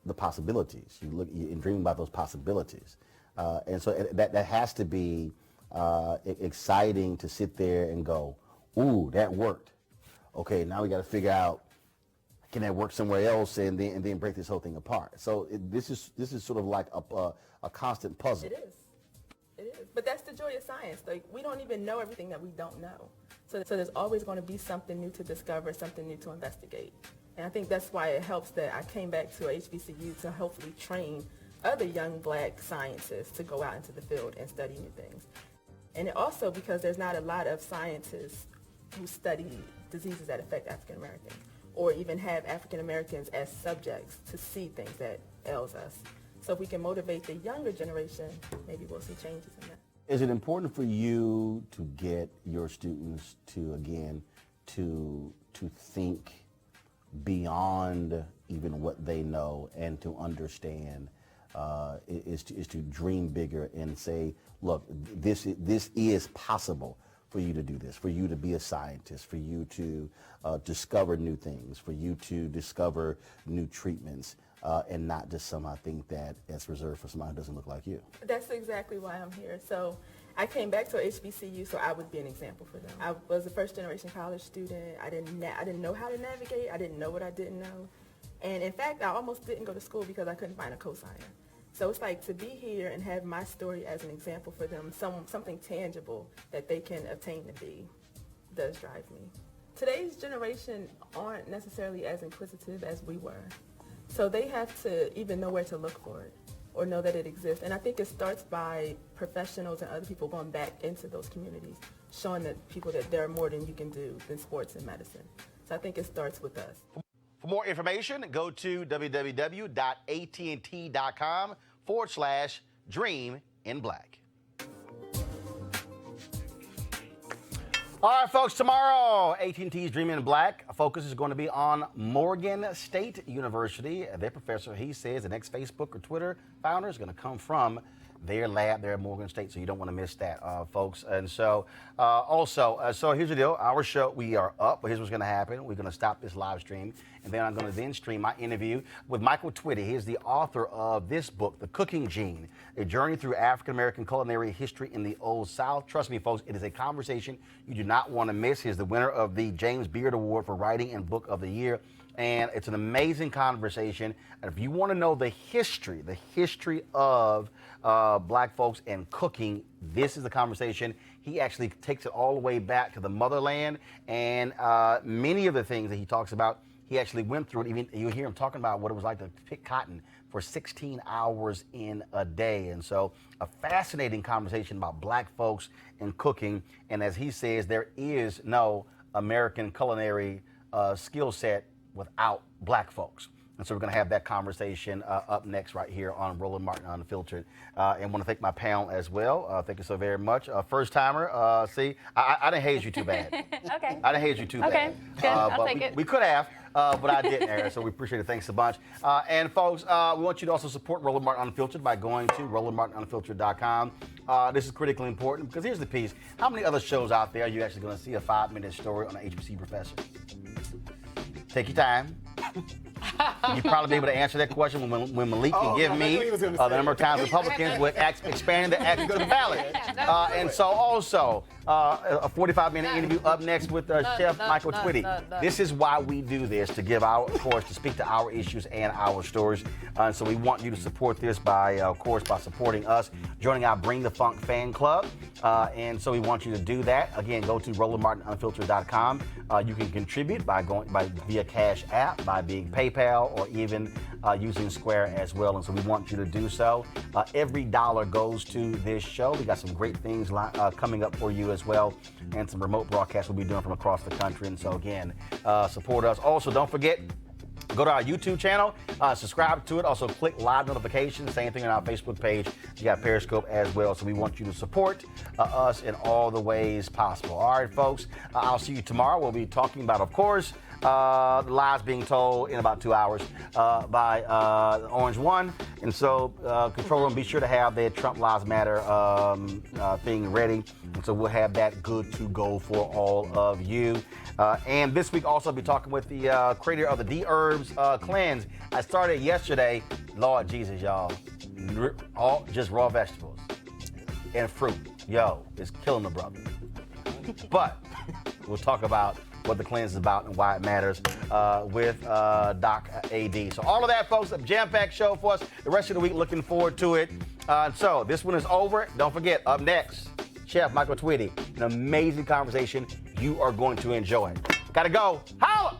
Speaker 1: the possibilities. You're dreaming about those possibilities, and so that has to be exciting to sit there and go, "Ooh, that worked. Okay, now we got to figure out, can that work somewhere else, and then break this whole thing apart." So this is sort of like a constant puzzle.
Speaker 15: It is. But that's the joy of science. Like, we don't even know everything that we don't know. So there's always going to be something new to discover, something new to investigate. And I think that's why it helps that I came back to HBCU to hopefully train other young black scientists to go out into the field and study new things. And it also because there's not a lot of scientists who study diseases that affect African Americans or even have African Americans as subjects to see things that ails us. So if we can motivate the younger generation, maybe we'll see changes in that.
Speaker 1: Is it important for you to get your students to, again, to think beyond even what they know and to understand, is to dream bigger and say, look, this is possible for you to do this, for you to be a scientist, for you to discover new things, for you to discover new treatments, and not just somehow think that it's reserved for somebody who doesn't look like you.
Speaker 15: That's exactly why I'm here. So I came back to HBCU so I would be an example for them. I was a first-generation college student. I didn't know how to navigate. I didn't know what I didn't know. And in fact, I almost didn't go to school because I couldn't find a cosigner. So it's like to be here and have my story as an example for them, something tangible that they can obtain to be, does drive me. Today's generation aren't necessarily as inquisitive as we were. So they have to even know where to look for it or know that it exists. And I think it starts by professionals and other people going back into those communities, showing that people that there are more than you can do than sports and medicine. So I think it starts with us.
Speaker 1: For more information, go to www.att.com/dream-in-black. All right, folks, tomorrow, AT&T's Dream in Black focus is going to be on Morgan State University. Their professor, he says, the next Facebook or Twitter founder is going to come from their lab there at Morgan State, so you don't want to miss that, folks. And so, so here's the deal. Our show, we are up, but here's what's going to happen. We're going to stop this live stream, and then I'm going to then stream my interview with Michael Twitty. He's the author of this book, The Cooking Gene, A Journey Through African-American Culinary History in the Old South. Trust me, folks, it is a conversation you do not want to miss. He's the winner of the James Beard Award for Writing and Book of the Year. And it's an amazing conversation. And if you want to know the history of black folks and cooking, this is the conversation. He actually takes it all the way back to the motherland. And many of the things that he talks about, he actually went through it. Even you hear him talking about what it was like to pick cotton for 16 hours in a day. And so a fascinating conversation about black folks and cooking. And as he says, there is no American culinary skill set without black folks. And so we're going to have that conversation up next right here on Roland Martin Unfiltered. And want to thank my panel as well. Thank you so very much. First timer, see, I didn't haze you too bad.
Speaker 6: Okay.
Speaker 1: I didn't haze you too bad.
Speaker 6: Okay, good. I'll take it.
Speaker 1: We could have, but I didn't, Aaron, so we appreciate it. Thanks a bunch. And folks, we want you to also support Roland Martin Unfiltered by going to RolandMartinUnfiltered.com. This is critically important because here's the piece. How many other shows out there are you actually going to see a 5-minute story on an HBC professor? Take your time. You'd probably be able to answer that question when Malik can give me the number of times Republicans would expand the act to the ballot. And so also a 45-minute interview up next with Chef Michael Twitty. This is why we do this, to give our, of course, to speak to our issues and our stories. And so we want you to support this by, of course, by supporting us, joining our Bring the Funk fan club. And so we want you to do that. Again, go to RolandMartinUnfiltered.com. You can contribute by going via Cash App, by being PayPal or even using Square as well. And so we want you to do so. Every dollar goes to this show. We got some great things coming up for you as well, and some remote broadcasts we'll be doing from across the country. And so again, support us. Also, don't forget, go to our YouTube channel, subscribe to it. Also, click live notifications. Same thing on our Facebook page. You got Periscope as well. So we want you to support us in all the ways possible. All right, folks. I'll see you tomorrow. We'll be talking about, of course, the lies being told in about 2 hours by Orange One. And so, control room, be sure to have their Trump Lives Matter thing ready. And so we'll have that good to go for all of you. And this week also I'll be talking with the creator of the D-Herbs cleanse. I started yesterday. Lord Jesus, y'all. All just raw vegetables and fruit. Yo, it's killing the brother. But we'll talk about what the cleanse is about and why it matters with Doc AD. So all of that, folks, a jam-packed show for us the rest of the week. Looking forward to it. So this one is over. Don't forget, up next, Chef Michael Tweedy. An amazing conversation you are going to enjoy. Gotta go. Holla!